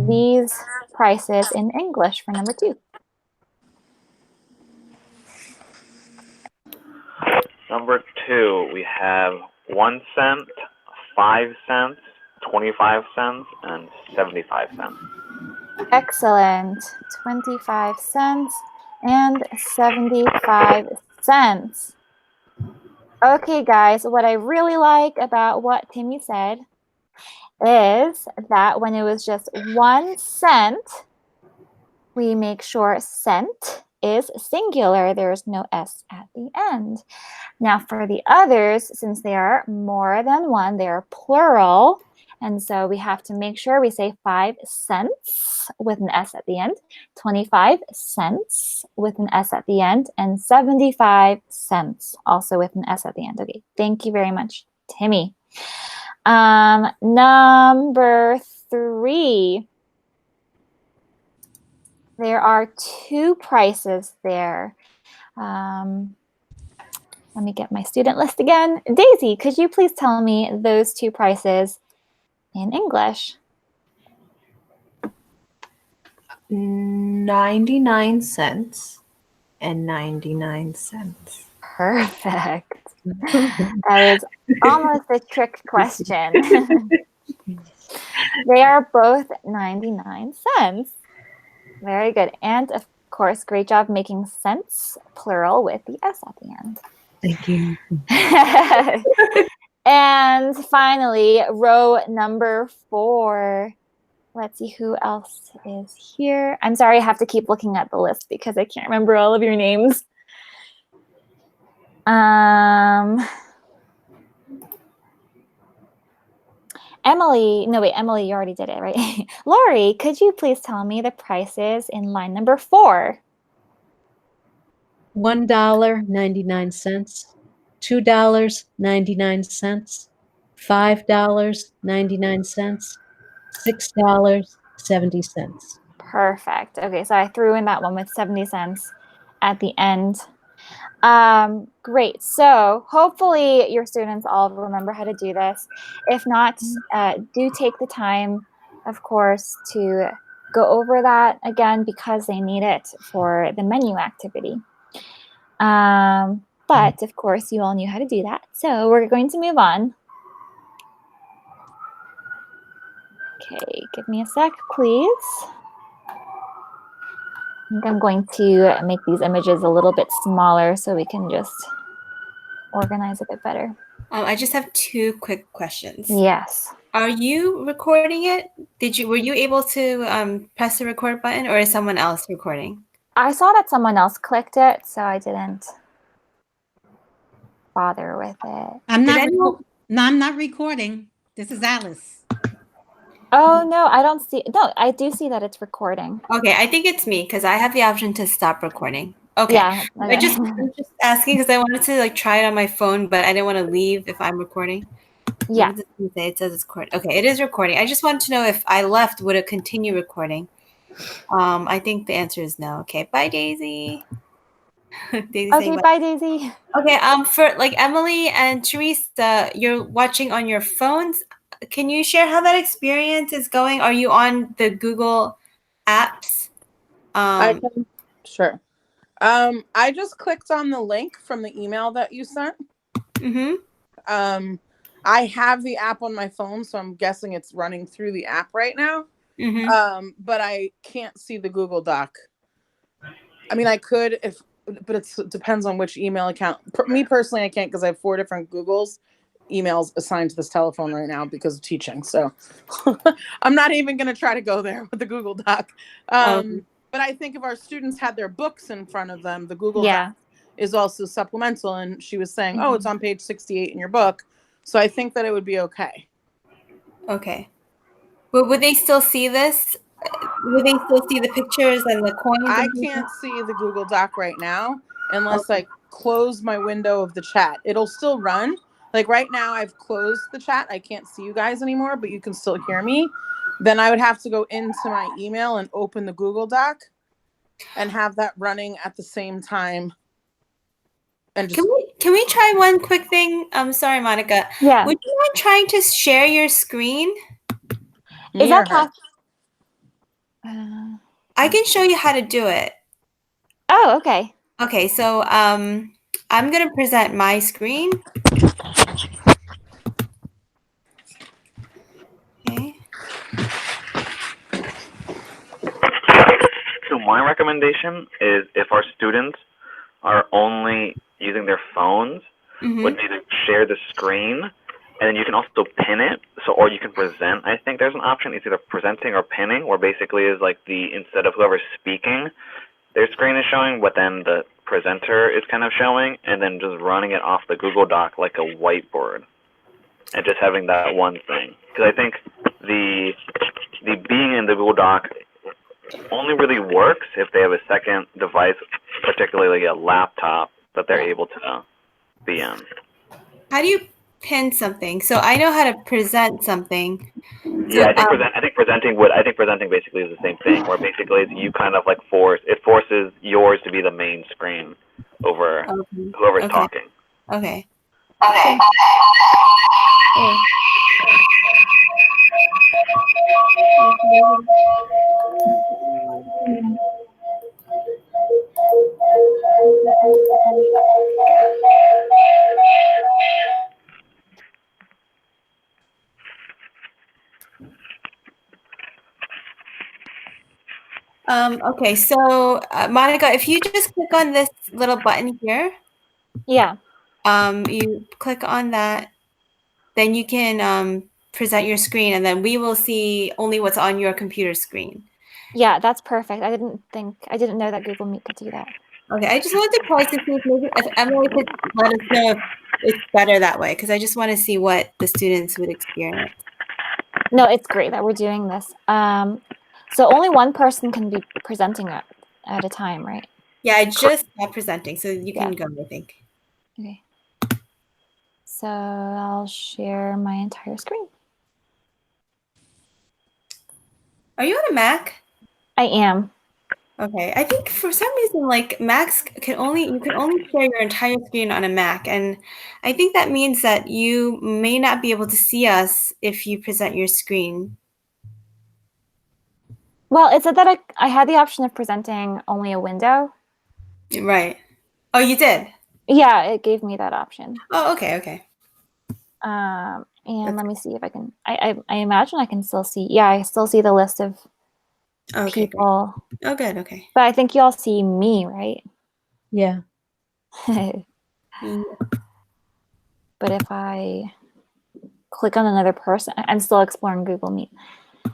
these prices in English for number 2? Number 2, we have 1 cent, 5 cents, 25 cents, and 75 cents. Excellent. 25 cents and 75 cents. Okay, guys, what I really like about what Timmy said is that when it was just 1 cent, we make sure cent is singular. There's no S at the end. Now for the others, since they are more than 1, they are plural. And so we have to make sure we say 5 cents with an S at the end, 25 cents with an S at the end, and 75 cents also with an S at the end. Okay, thank you very much, Timmy. Number 3. There are 2 prices there. Let me get my student list again. Daisy, could you please tell me those 2 prices in English? 99 cents and 99 cents. Perfect. That was almost a trick question. They are both 99 cents. Very good. And of course, great job making cents plural with the S at the end. Thank you. And finally, row number 4. Let's see who else is here. I'm sorry, I have to keep looking at the list because I can't remember all of your names. Emily, no wait, Emily, you already did it, right? Lori, could you please tell me the prices in line number 4? $1.99, $2.99, $5.99, $6.70. Perfect. Okay, so I threw in that one with 70 cents at the end. Great. So hopefully your students all remember how to do this. If not, do take the time, of course, to go over that again because they need it for the menu activity. But of course, you all knew how to do that. So we're going to move on. Okay, give me a sec, please. I think I'm going to make these images a little bit smaller so we can just organize a bit better. I just have 2 quick questions. Yes. Are you recording it? Were you able to press the record button, or is someone else recording? I saw that someone else clicked it, so I didn't bother with it. I'm Did not. anyone- No, I'm not recording. This is Alice. Oh no, I don't see. No, I do see that it's recording. Okay, I think it's me because I have the option to stop recording. Okay. Yeah. Okay. I'm just asking because I wanted to like try it on my phone, but I didn't want to leave if I'm recording. Yeah. What does it say? It says it's recording. Okay, it is recording. I just wanted to know if I left, would it continue recording? I think the answer is no. Okay, bye, Daisy. Daisy saying Okay. Bye, Daisy. Okay, for like Emily and Teresa, you're watching on your phones. Can you share how that experience is going? Are you on the Google apps? I can, sure. I just clicked on the link from the email that you sent. Mm-hmm. I have the app on my phone, so I'm guessing it's running through the app right now. Mm-hmm. But I can't see the Google Doc. I mean, I could but it depends on which email account. Me personally, I can't because I have 4 different Google's emails assigned to this telephone right now because of teaching. So I'm not even going to try to go there with the Google Doc. But I think if our students had their books in front of them, the Google Doc is also supplemental. And she was saying, oh, it's on page 68 in your book. So I think that it would be okay. Okay. But would they still see this? Would they still see the pictures and the coins? I can't see the Google Doc right now unless I close my window of the chat. It'll still run. Like right now, I've closed the chat. I can't see you guys anymore, but you can still hear me. Then I would have to go into my email and open the Google Doc and have that running at the same time. And just Can we try one quick thing? I'm sorry, Monica. Yeah. Would you mind trying to share your screen? Is that I can show you how to do it. Oh, okay. Okay, so I'm gonna present my screen. Okay. So my recommendation is if our students are only using their phones, would be to share the screen, and then you can also pin it. So, or you can present. I think there's an option. It's either presenting or pinning, where basically is like instead of whoever's speaking, their screen is showing, but then the presenter is kind of showing, and then just running it off the Google Doc like a whiteboard, and just having that one thing. Because I think the being in the Google Doc only really works if they have a second device, particularly a laptop, that they're able to be in. How do you pin something? So I know how to present something. Yeah, I think presenting basically is the same thing, where basically it's you kind of like forces yours to be the main screen over whoever's talking. Okay. Okay, so Monica, if you just click on this little button here. Yeah. You click on that, then you can present your screen, and then we will see only what's on your computer screen. Yeah, that's perfect. I didn't know that Google Meet could do that. Okay, I just wanted to pause to see if Emily could let us know if it's better that way, because I just want to see what the students would experience. No, it's great that we're doing this. So only one person can be presenting at a time, right? Yeah, I just stopped presenting, so you can Yeah. go, I think. Okay. So I'll share my entire screen. Are you on a Mac? I am. Okay, I think for some reason, like Macs you can only share your entire screen on a Mac, and I think that means that you may not be able to see us if you present your screen. Well, it said that I had the option of presenting only a window. Right. Oh, you did? Yeah, it gave me that option. Oh, okay. And That's let me see if I can. I imagine I can still see. Yeah, I still see the list of okay. people. Great. Oh, good. Okay. But I think you all see me, right? Yeah. Yeah. But if I click on another person, I'm still exploring Google Meet.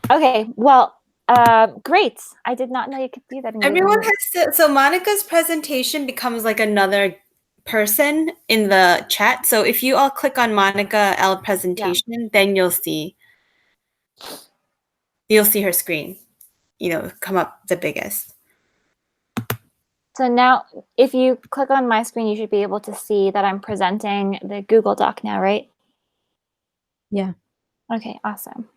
Okay, well, great. I did not know you could do that in Google Everyone Meet. has to. So Monica's presentation becomes like another person in the chat. So if you all click on Monica L presentation, then you'll see her screen, come up the biggest. So now, if you click on my screen, you should be able to see that I'm presenting the Google Doc now, right? Yeah. Okay, awesome.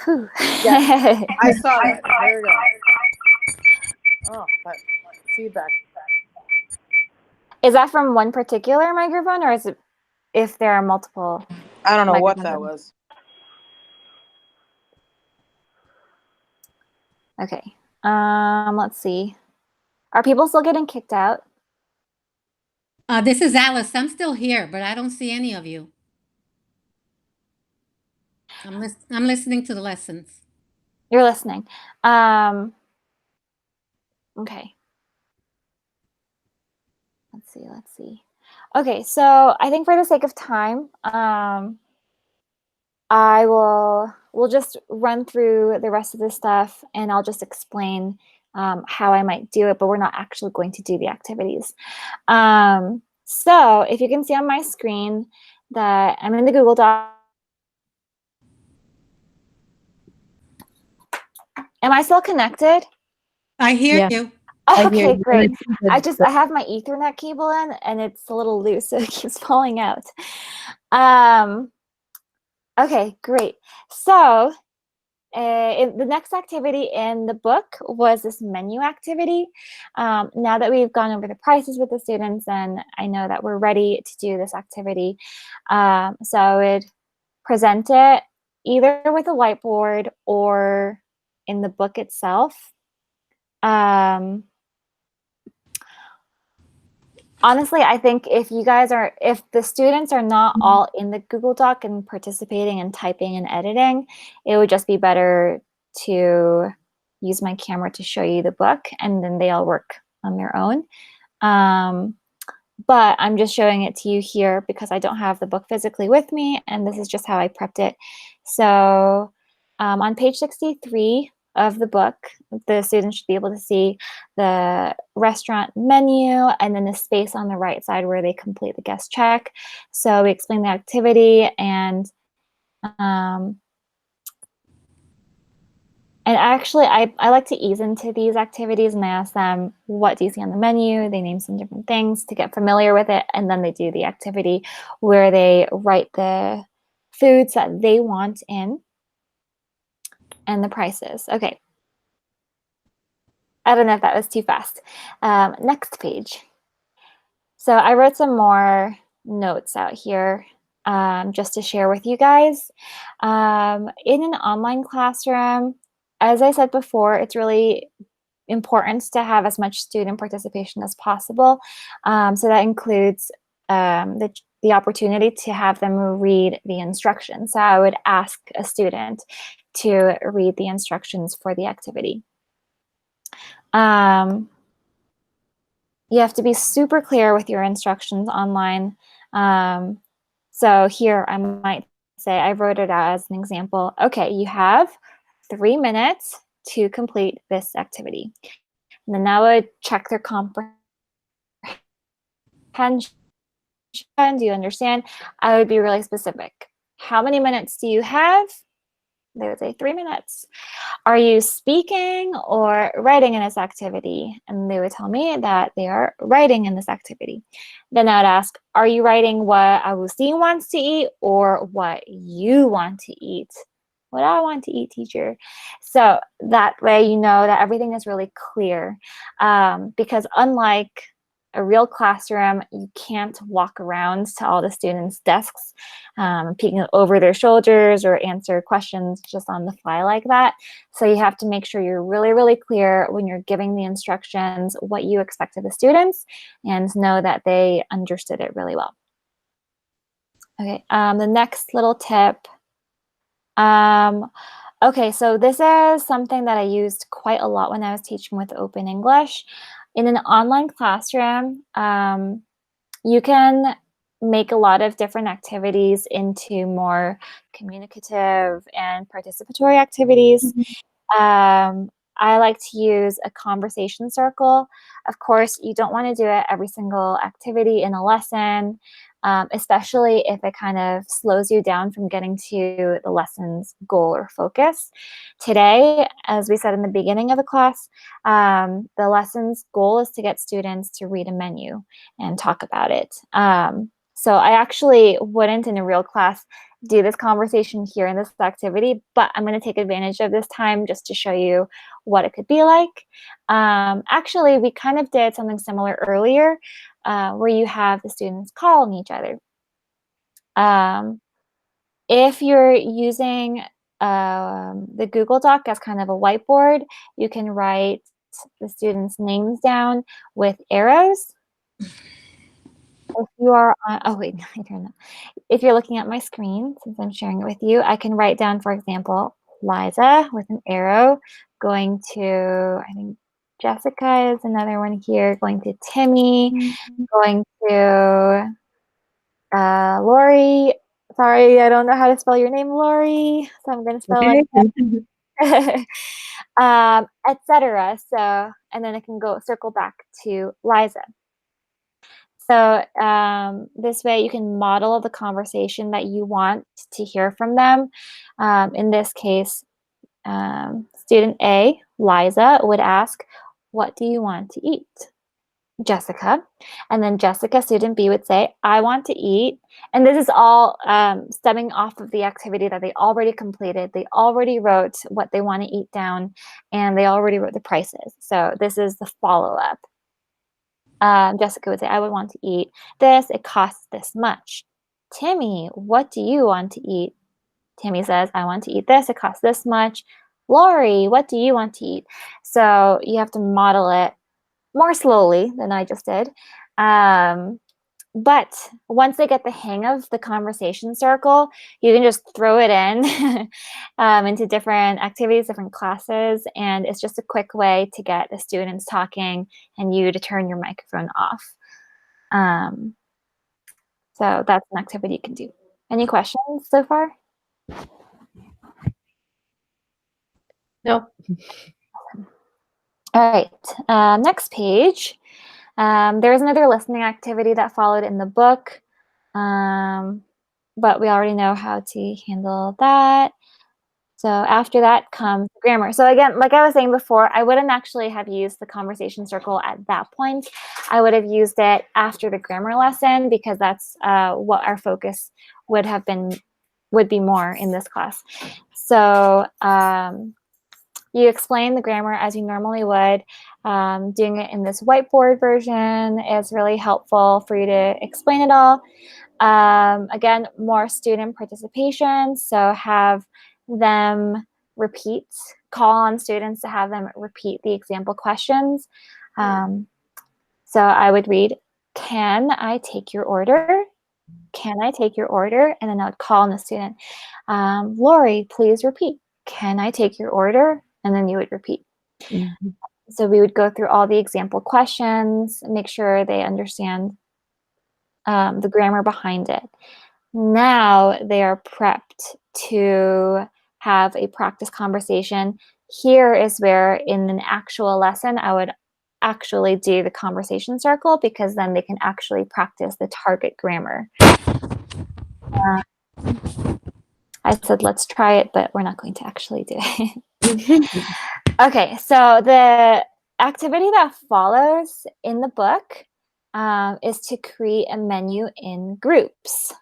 Whew. Yeah, I saw that. There we go. Oh, but feedback. Is that from one particular microphone, or is it if there are multiple? I don't know what that was. Okay. Let's see. Are people still getting kicked out? This is Alice. I'm still here, but I don't see any of you. I'm listening to the lessons. You're listening. Okay. Let's see. Okay, so I think for the sake of time, we'll just run through the rest of the stuff and I'll just explain how I might do it, but we're not actually going to do the activities. So if you can see on my screen that I'm in the Google Doc. Am I still connected? I hear you. Okay, great. I have my Ethernet cable in and it's a little loose, so it keeps falling out. Okay, great. So the next activity in the book was this menu activity. Now that we've gone over the prices with the students and I know that we're ready to do this activity, so I would present it either with a whiteboard or in the book itself. Honestly, I think if the students are not all in the Google Doc and participating and typing and editing, it would just be better to use my camera to show you the book and then they all work on their own. But I'm just showing it to you here because I don't have the book physically with me and this is just how I prepped it. So on page 63 of the book, the students should be able to see the restaurant menu and then the space on the right side where they complete the guest check. So we explain the activity and actually, I like to ease into these activities and I ask them, what do you see on the menu? They name some different things to get familiar with it. And then they do the activity where they write the foods that they want in and the prices. Okay. I don't know if that was too fast. Next page. So I wrote some more notes out here just to share with you guys. In an online classroom, as I said before, it's really important to have as much student participation as possible. So that includes the opportunity to have them read the instructions. So I would ask a student to read the instructions for the activity. You have to be super clear with your instructions online. So here I might say, I wrote it out as an example. Okay, you have 3 minutes to complete this activity. And then I would check their comprehension Do you understand? I would be really specific. How many minutes do you have? They would say 3 minutes. Are you speaking or writing in this activity? And they would tell me that they are writing in this activity. Then I'd ask, are you writing what Agustin wants to eat or what you want to eat? What I want to eat, teacher. So that way you know that everything is really clear. Because unlike a real classroom, you can't walk around to all the students' desks, peeking over their shoulders or answer questions just on the fly like that. So you have to make sure you're really, really clear when you're giving the instructions, what you expect of the students, and know that they understood it really well. Okay, the next little tip. Okay, so this is something that I used quite a lot when I was teaching with Open English. In an online classroom, you can make a lot of different activities into more communicative and participatory activities. I like to use a conversation circle. Of course, you don't want to do it every single activity in a lesson, especially if it kind of slows you down from getting to the lesson's goal or focus. Today, as we said in the beginning of the class, the lesson's goal is to get students to read a menu and talk about it. So I actually wouldn't in a real class do this conversation here in this activity, but I'm going to take advantage of this time just to show you what it could be like. Actually, we kind of did something similar earlier where you have the students calling each other. If you're using the Google Doc as kind of a whiteboard, you can write the students' names down with arrows. If you are on, oh wait, I turned that. If you're looking at my screen, since I'm sharing it with you, I can write down, for example, Liza with an arrow, going to, I think Jessica is another one here, going to Timmy, going to Lori. Sorry, I don't know how to spell your name, Lori, so I'm going to spell it. Etc. So, and then I can go circle back to Liza. So this way you can model the conversation that you want to hear from them. In this case, student A, Liza, would ask, what do you want to eat? Jessica. And then Jessica, student B, would say, I want to eat. And this is all stemming off of the activity that they already completed. They already wrote what they want to eat down, and they already wrote the prices. So this is the follow-up. Jessica would say, I would want to eat this. It costs this much. Timmy, what do you want to eat? Timmy says, I want to eat this. It costs this much. Lori, what do you want to eat? So you have to model it more slowly than I just did. But once they get the hang of the conversation circle, you can just throw it in into different activities, different classes, and it's just a quick way to get the students talking and you to turn your microphone off. So that's an activity you can do. Any questions so far? No. All right, next page. There's another listening activity that followed in the book, but we already know how to handle that. So after that comes grammar. So again, like I was saying before, I wouldn't actually have used the conversation circle at that point. I would have used it after the grammar lesson because that's what our focus would be more in this class. So you explain the grammar as you normally would. Doing it in this whiteboard version is really helpful for you to explain it all. Again, more student participation, so have them repeat, call on students to have them repeat the example questions. So I would read, can I take your order? Can I take your order? And then I would call on the student, Lori, please repeat. Can I take your order? And then you would repeat. Mm-hmm. So we would go through all the example questions, make sure they understand the grammar behind it. Now they are prepped to have a practice conversation. Here is where in an actual lesson, I would actually do the conversation circle, because then they can actually practice the target grammar. I said, let's try it, but we're not going to actually do it. Okay, so the activity that follows in the book is to create a menu in groups.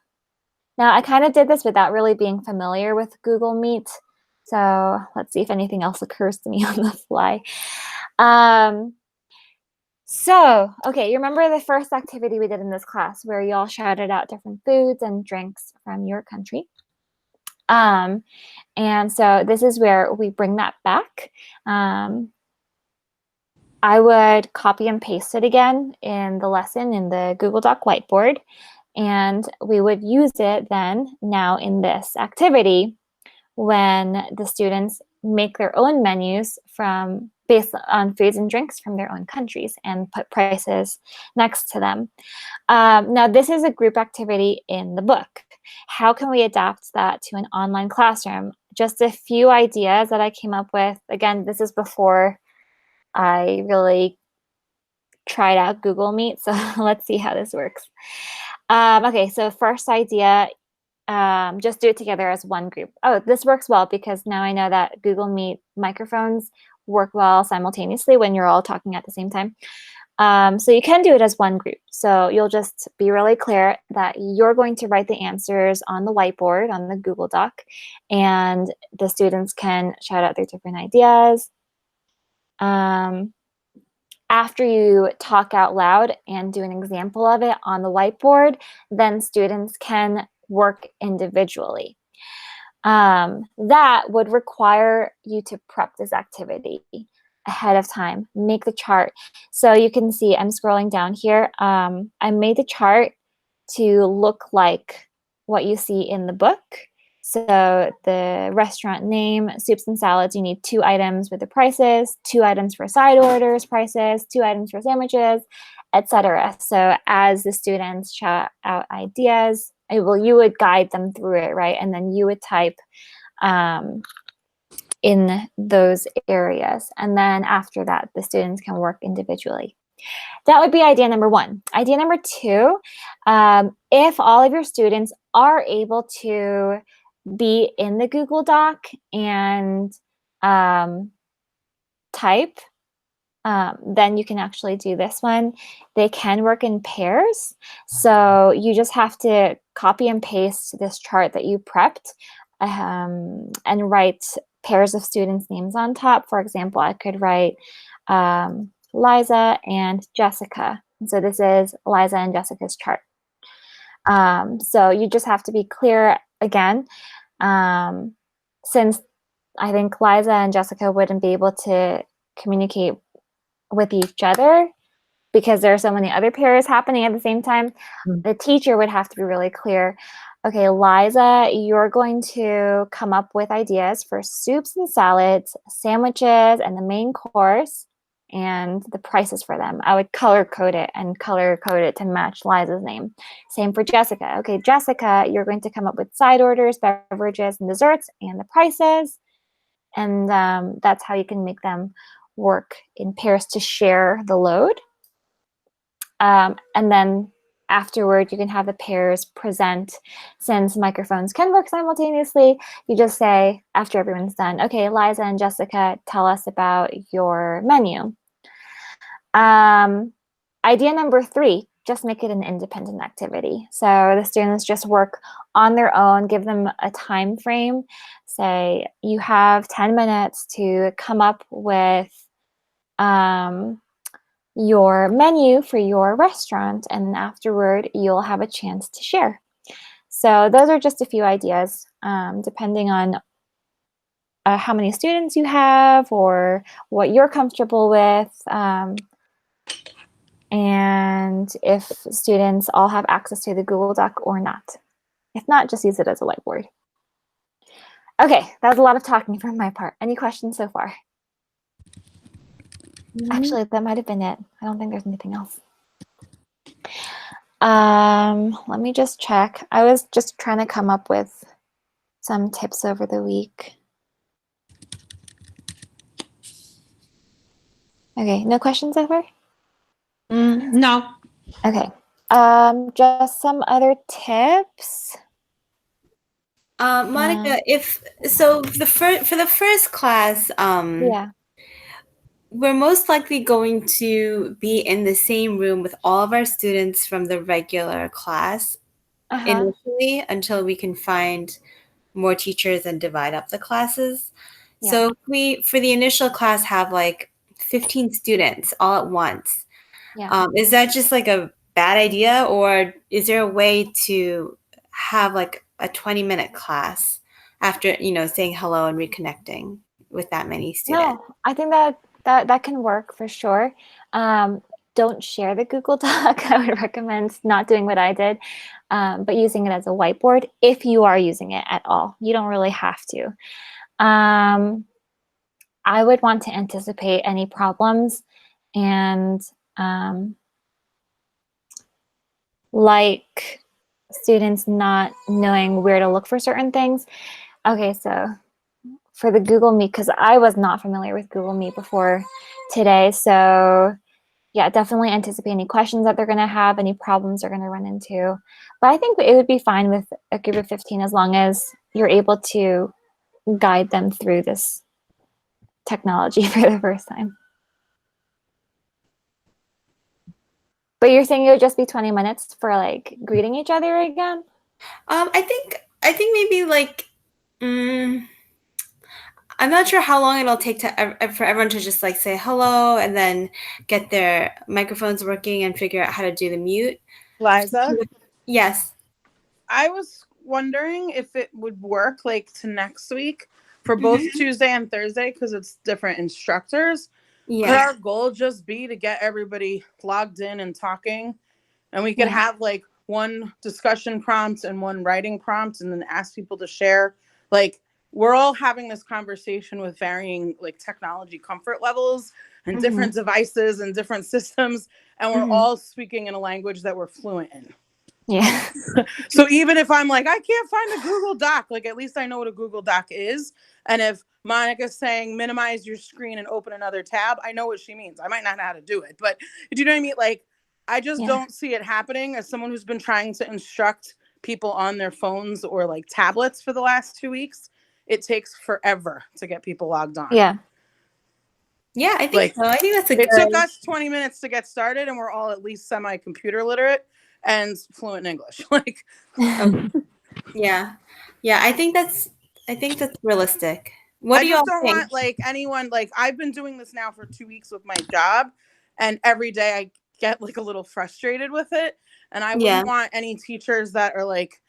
Now, I kind of did this without really being familiar with Google Meet. So let's see if anything else occurs to me on the fly. Okay, you remember the first activity we did in this class where you all shouted out different foods and drinks from your country. And so this is where we bring that back. I would copy and paste it again in the lesson in the Google Doc whiteboard, and we would use it then now in this activity when the students make their own menus based on foods and drinks from their own countries and put prices next to them. Now, this is a group activity in the book. How can we adapt that to an online classroom? Just a few ideas that I came up with. Again, this is before I really tried out Google Meet, so let's see how this works. Okay, so first idea, just do it together as one group. Oh, this works well because now I know that Google Meet microphones work well simultaneously when you're all talking at the same time. So you can do it as one group. So you'll just be really clear that you're going to write the answers on the whiteboard on the Google Doc, and the students can shout out their different ideas. After you talk out loud and do an example of it on the whiteboard, then students can work individually. That would require you to prep this activity ahead of time, make the chart. So you can see, I'm scrolling down here. I made the chart to look like what you see in the book. So the restaurant name, soups and salads, you need 2 items with the prices, 2 items for side orders, prices, 2 items for sandwiches, etc. So as the students shout out ideas, you would guide them through it, right? And then you would type in those areas. And then after that, the students can work individually. That would be idea number 1. Idea number 2, if all of your students are able to be in the Google Doc and type, then you can actually do this one. They can work in pairs. So you just have to copy and paste this chart that you prepped and write pairs of students' names on top. For example, I could write Liza and Jessica. So this is Liza and Jessica's chart. So you just have to be clear again, since I think Liza and Jessica wouldn't be able to communicate with each other because there are so many other pairs happening at the same time. The teacher would have to be really clear. Okay, Liza, you're going to come up with ideas for soups and salads, sandwiches, and the main course, and the prices for them. I would color code it to match Liza's name. Same for Jessica. Okay, Jessica, you're going to come up with side orders, beverages, and desserts, and the prices. And that's how you can make them work in pairs to share the load. And then afterward, you can have the pairs present. Since microphones can work simultaneously, you just say, after everyone's done, okay, Liza and Jessica, tell us about your menu. Idea number 3, just make it an independent activity. So the students just work on their own, give them a time frame. Say, you have 10 minutes to come up with your menu for your restaurant, and afterward you'll have a chance to share. So those are just a few ideas, depending on how many students you have or what you're comfortable with, and if students all have access to the Google Doc or not. If not, just use it as a whiteboard. Okay, that was a lot of talking from my part. Any questions so far? Actually, that might have been it. I don't think there's anything else. Let me just check. I was just trying to come up with some tips over the week. Okay, no questions so far? No. Okay. Just some other tips. Monica, if so, for the first class, Yeah. we're most likely going to be in the same room with all of our students from the regular class initially until we can find more teachers and divide up the classes. Yeah. So if we, for the initial class, have like 15 students all at once, Yeah. is that just like a bad idea, or is there a way to have like a 20-minute class after, saying hello and reconnecting with that many students? No, I think that can work for sure. Don't share the Google Doc. I would recommend not doing what I did, but using it as a whiteboard if you are using it at all. You don't really have to. I would want to anticipate any problems and like students not knowing where to look for certain things. Okay, so for the Google Meet, because I was not familiar with Google Meet before today, so yeah, definitely anticipate any questions that they're going to have, any problems they're going to run into. But I think it would be fine with a group of 15 as long as you're able to guide them through this technology for the first time. But you're saying it would just be 20 minutes for like greeting each other again? I think maybe like, I'm not sure how long it'll take for everyone to just like say hello and then get their microphones working and figure out how to do the mute. Liza? Yes. I was wondering if it would work like to next week for both Tuesday and Thursday, because it's different instructors. Yeah. Could our goal just be to get everybody logged in and talking? And we could have like one discussion prompt and one writing prompt, and then ask people to share. Like, we're all having this conversation with varying like technology comfort levels and different devices and different systems, and we're all speaking in a language that we're fluent in. Yeah. So even if I'm like, I can't find the Google Doc, like at least I know what a Google Doc is. And if Monica's saying minimize your screen and open another tab, I know what she means. I might not know how to do it, but do you know what I mean? Like, I just don't see it happening. As someone who's been trying to instruct people on their phones or like tablets for the last 2 weeks, it takes forever to get people logged on. Yeah. Yeah, I think Like, so. I think that's a it good. took us 20 minutes to get started, and we're all at least semi-computer literate and fluent in English. Like, Yeah. I think that's realistic. What I do just y'all don't think? want like anyone, like I've been doing this now for 2 weeks with my job, and every day I get like a little frustrated with it, and I wouldn't want any teachers that are like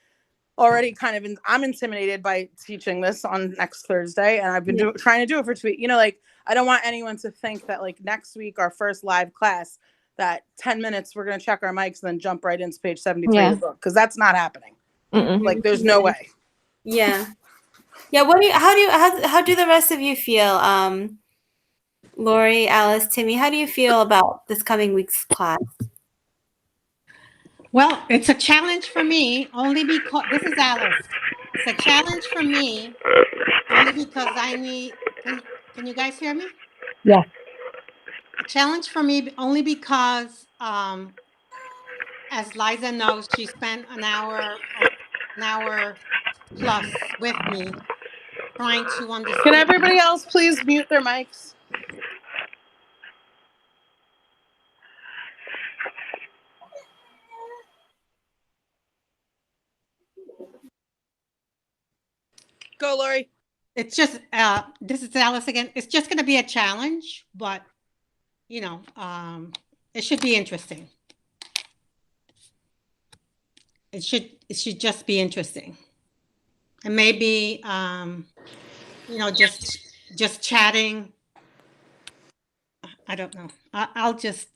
already kind of I'm intimidated by teaching this on next Thursday, and I've been trying to do it for 2 weeks. Like, I don't want anyone to think that like next week, our first live class, that 10 minutes we're going to check our mics and then jump right into page 73 of the book, because that's not happening. Like, there's no way. Yeah. What do you? How do the rest of you feel? Lori, Alice, Timmy, how do you feel about this coming week's class? Well, it's a challenge for me only because this is Alice. It's a challenge for me only because I need. Can you guys hear me? Yeah. A challenge for me only because, as Liza knows, she spent an hour plus with me trying to understand. Can everybody else please mute their mics? Go, Lori. It's just, this is Alice again. It's just going to be a challenge, but it should be interesting. It should just be interesting. And maybe, just chatting. I don't know. I'll just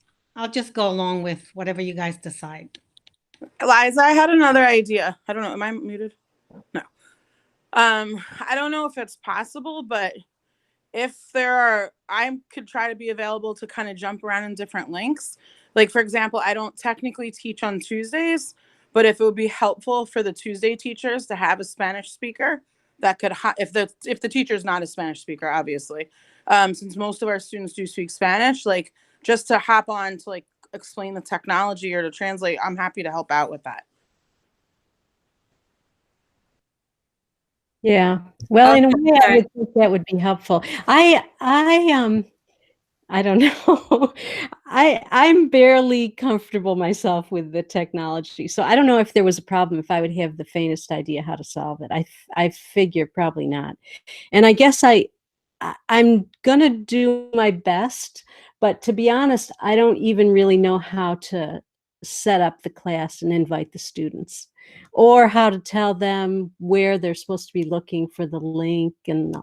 go along with whatever you guys decide. Liza, I had another idea. I don't know. Am I muted? No. I don't know if it's possible, but if I could try to be available to kind of jump around in different links. Like, for example, I don't technically teach on Tuesdays, but if it would be helpful for the Tuesday teachers to have a Spanish speaker that could, if the teacher's not a Spanish speaker, obviously, since most of our students do speak Spanish, like just to hop on to like explain the technology or to translate, I'm happy to help out with that. Yeah. Well, in a way, I would think that would be helpful. I don't know. I'm barely comfortable myself with the technology. So I don't know if there was a problem, if I would have the faintest idea how to solve it. I figure probably not. And I guess I'm gonna do my best, but to be honest, I don't even really know how to set up the class and invite the students, or how to tell them where they're supposed to be looking for the link, and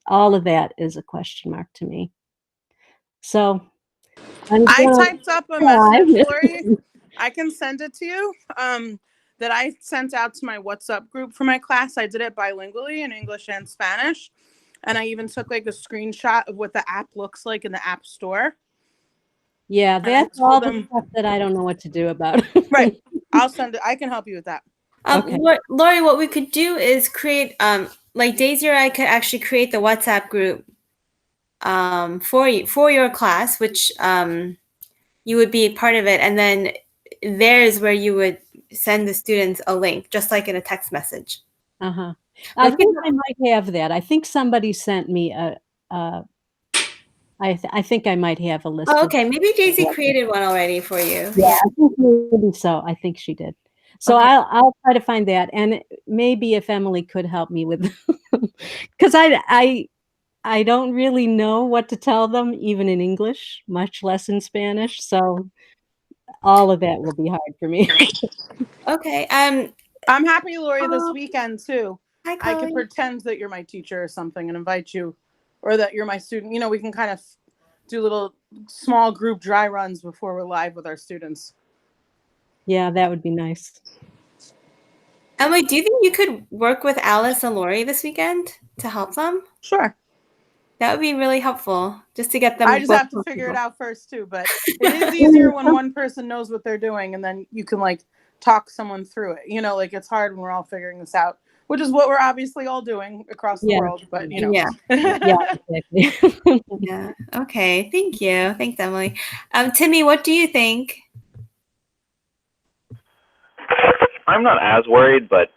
all of that is a question mark to me. So I typed up a message, Lori. I can send it to you. That I sent out to my WhatsApp group for my class. I did it bilingually in English and Spanish. And I even took like a screenshot of what the app looks like in the App Store. Yeah, that's all the stuff that I don't know what to do about. Right. I'll send it. I can help you with that. Okay. Lori, what we could do is create, like Daisy or I could actually create the WhatsApp group for you, for your class, which you would be part of it. And then there's where you would send the students a link, just like in a text message. Uh-huh. I think I might have that. I think somebody sent me I think I might have a list. Oh, okay. Maybe Daisy created one already for you. Yeah, I think maybe so. I think she did. So Okay. I'll try to find that, and maybe if Emily could help me with, because I don't really know what to tell them, even in English, much less in Spanish. So all of that will be hard for me. Okay. I'm happy, Lori, this weekend too. Hi, I could pretend that you're my teacher or something and invite you, or that you're my student. You know, we can kind of do little small group dry runs before we're live with our students. Yeah, that would be nice. Emily, do you think you could work with Alice and Lori this weekend to help them? Sure. That would be really helpful, just to get them. I just have to figure it out first too, but it is easier when one person knows what they're doing and then you can like talk someone through it. You know, like it's hard when we're all figuring this out, which is what we're obviously all doing across the world, but you know. Yeah. Yeah, exactly. Yeah. Okay. Thank you. Thanks, Emily. Timmy, what do you think? I'm not as worried, but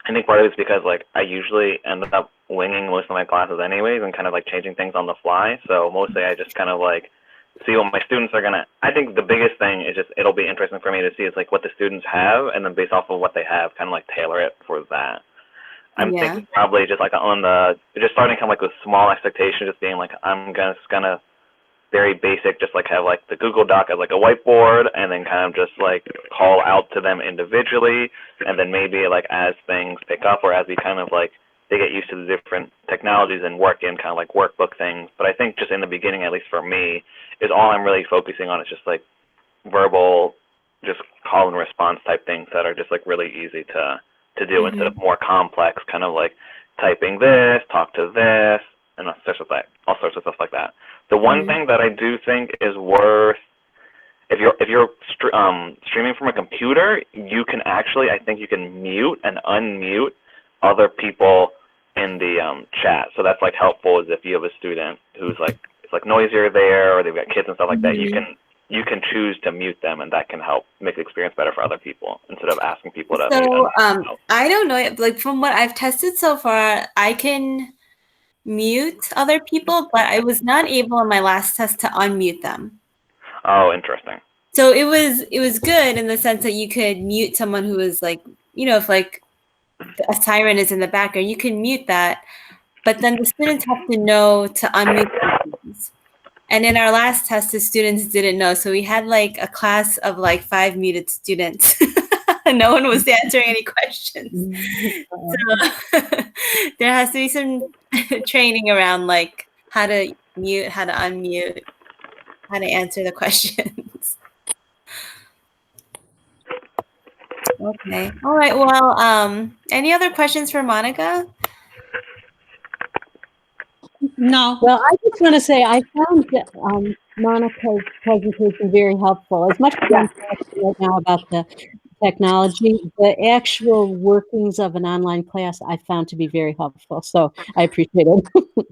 I think part of it's because like I usually end up winging most of my classes anyways and kind of like changing things on the fly. So mostly I just kind of like see what my students are gonna. I think the biggest thing is just it'll be interesting for me to see is like what the students have, and then based off of what they have, kind of like tailor it for that. I'm thinking probably just like on the just starting kind of like with small expectations, just being like I'm gonna very basic, just like have like the Google Doc as like a whiteboard, and then kind of just like call out to them individually, and then maybe like as things pick up or as we kind of like they get used to the different technologies and work in kind of like workbook things. But I think just in the beginning, at least for me, is all I'm really focusing on is just like verbal, just call and response type things that are just like really easy to do instead of more complex, kind of like typing this, talk to this, and all sorts of stuff like that. The one thing that I do think is worth, if you're streaming from a computer, you can actually, I think you can mute and unmute other people in the chat. So that's like helpful, is if you have a student who's like it's like noisier there, or they've got kids and stuff like that, you can choose to mute them, and that can help make the experience better for other people instead of asking people to. So I don't know, like from what I've tested so far, I can mute other people, but I was not able in my last test to unmute them. Oh, interesting. So it was good in the sense that you could mute someone who is like, you know, if like a siren is in the background, you can mute that, but then the students have to know to unmute themselves. And in our last test, the students didn't know, so we had like a class of like 5 muted students. No one was answering any questions. So there has to be some training around like how to mute, how to unmute, how to answer the questions. Okay. All right. Well, any other questions for Monica? No. Well, I just want to say I found Monica's presentation very helpful. As much as I'm talking right now about the technology, the actual workings of an online class I found to be very helpful. So I appreciate it.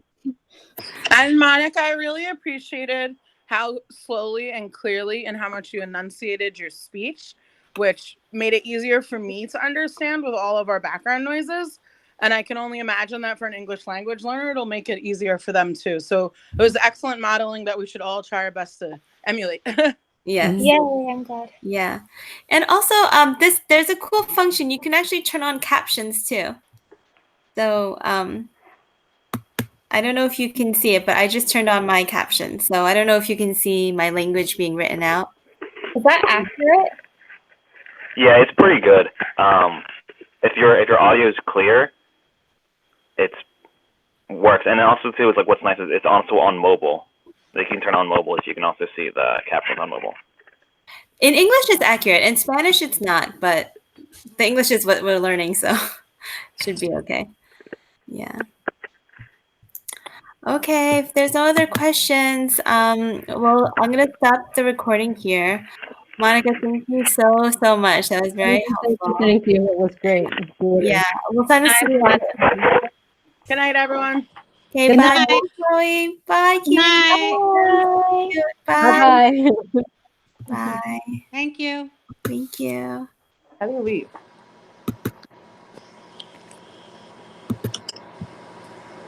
And Monica, I really appreciated how slowly and clearly and how much you enunciated your speech, which made it easier for me to understand with all of our background noises. And I can only imagine that for an English language learner, it'll make it easier for them too. So it was excellent modeling that we should all try our best to emulate. Yes. Yay, I'm glad. Yeah. And also, there's a cool function. You can actually turn on captions too. So, I don't know if you can see it, but I just turned on my captions. So I don't know if you can see my language being written out. Is that accurate? Yeah, it's pretty good. If your audio is clear, it works. And also too, it's like what's nice is it's also on mobile. So you can turn on mobile, so you can also see the captions on mobile. In English, it's accurate. In Spanish, it's not. But the English is what we're learning, so should be okay. Yeah. Okay. If there's no other questions, well, I'm gonna stop the recording here. Monica, thank you so much. That was very helpful. Thank you. It was great. Yeah, we'll send this to you. Good night, everyone. Okay, Good bye, night. Chloe. Bye, Good Katie. night. Bye. Bye-bye. Bye. Thank you. Thank you. How do you leave?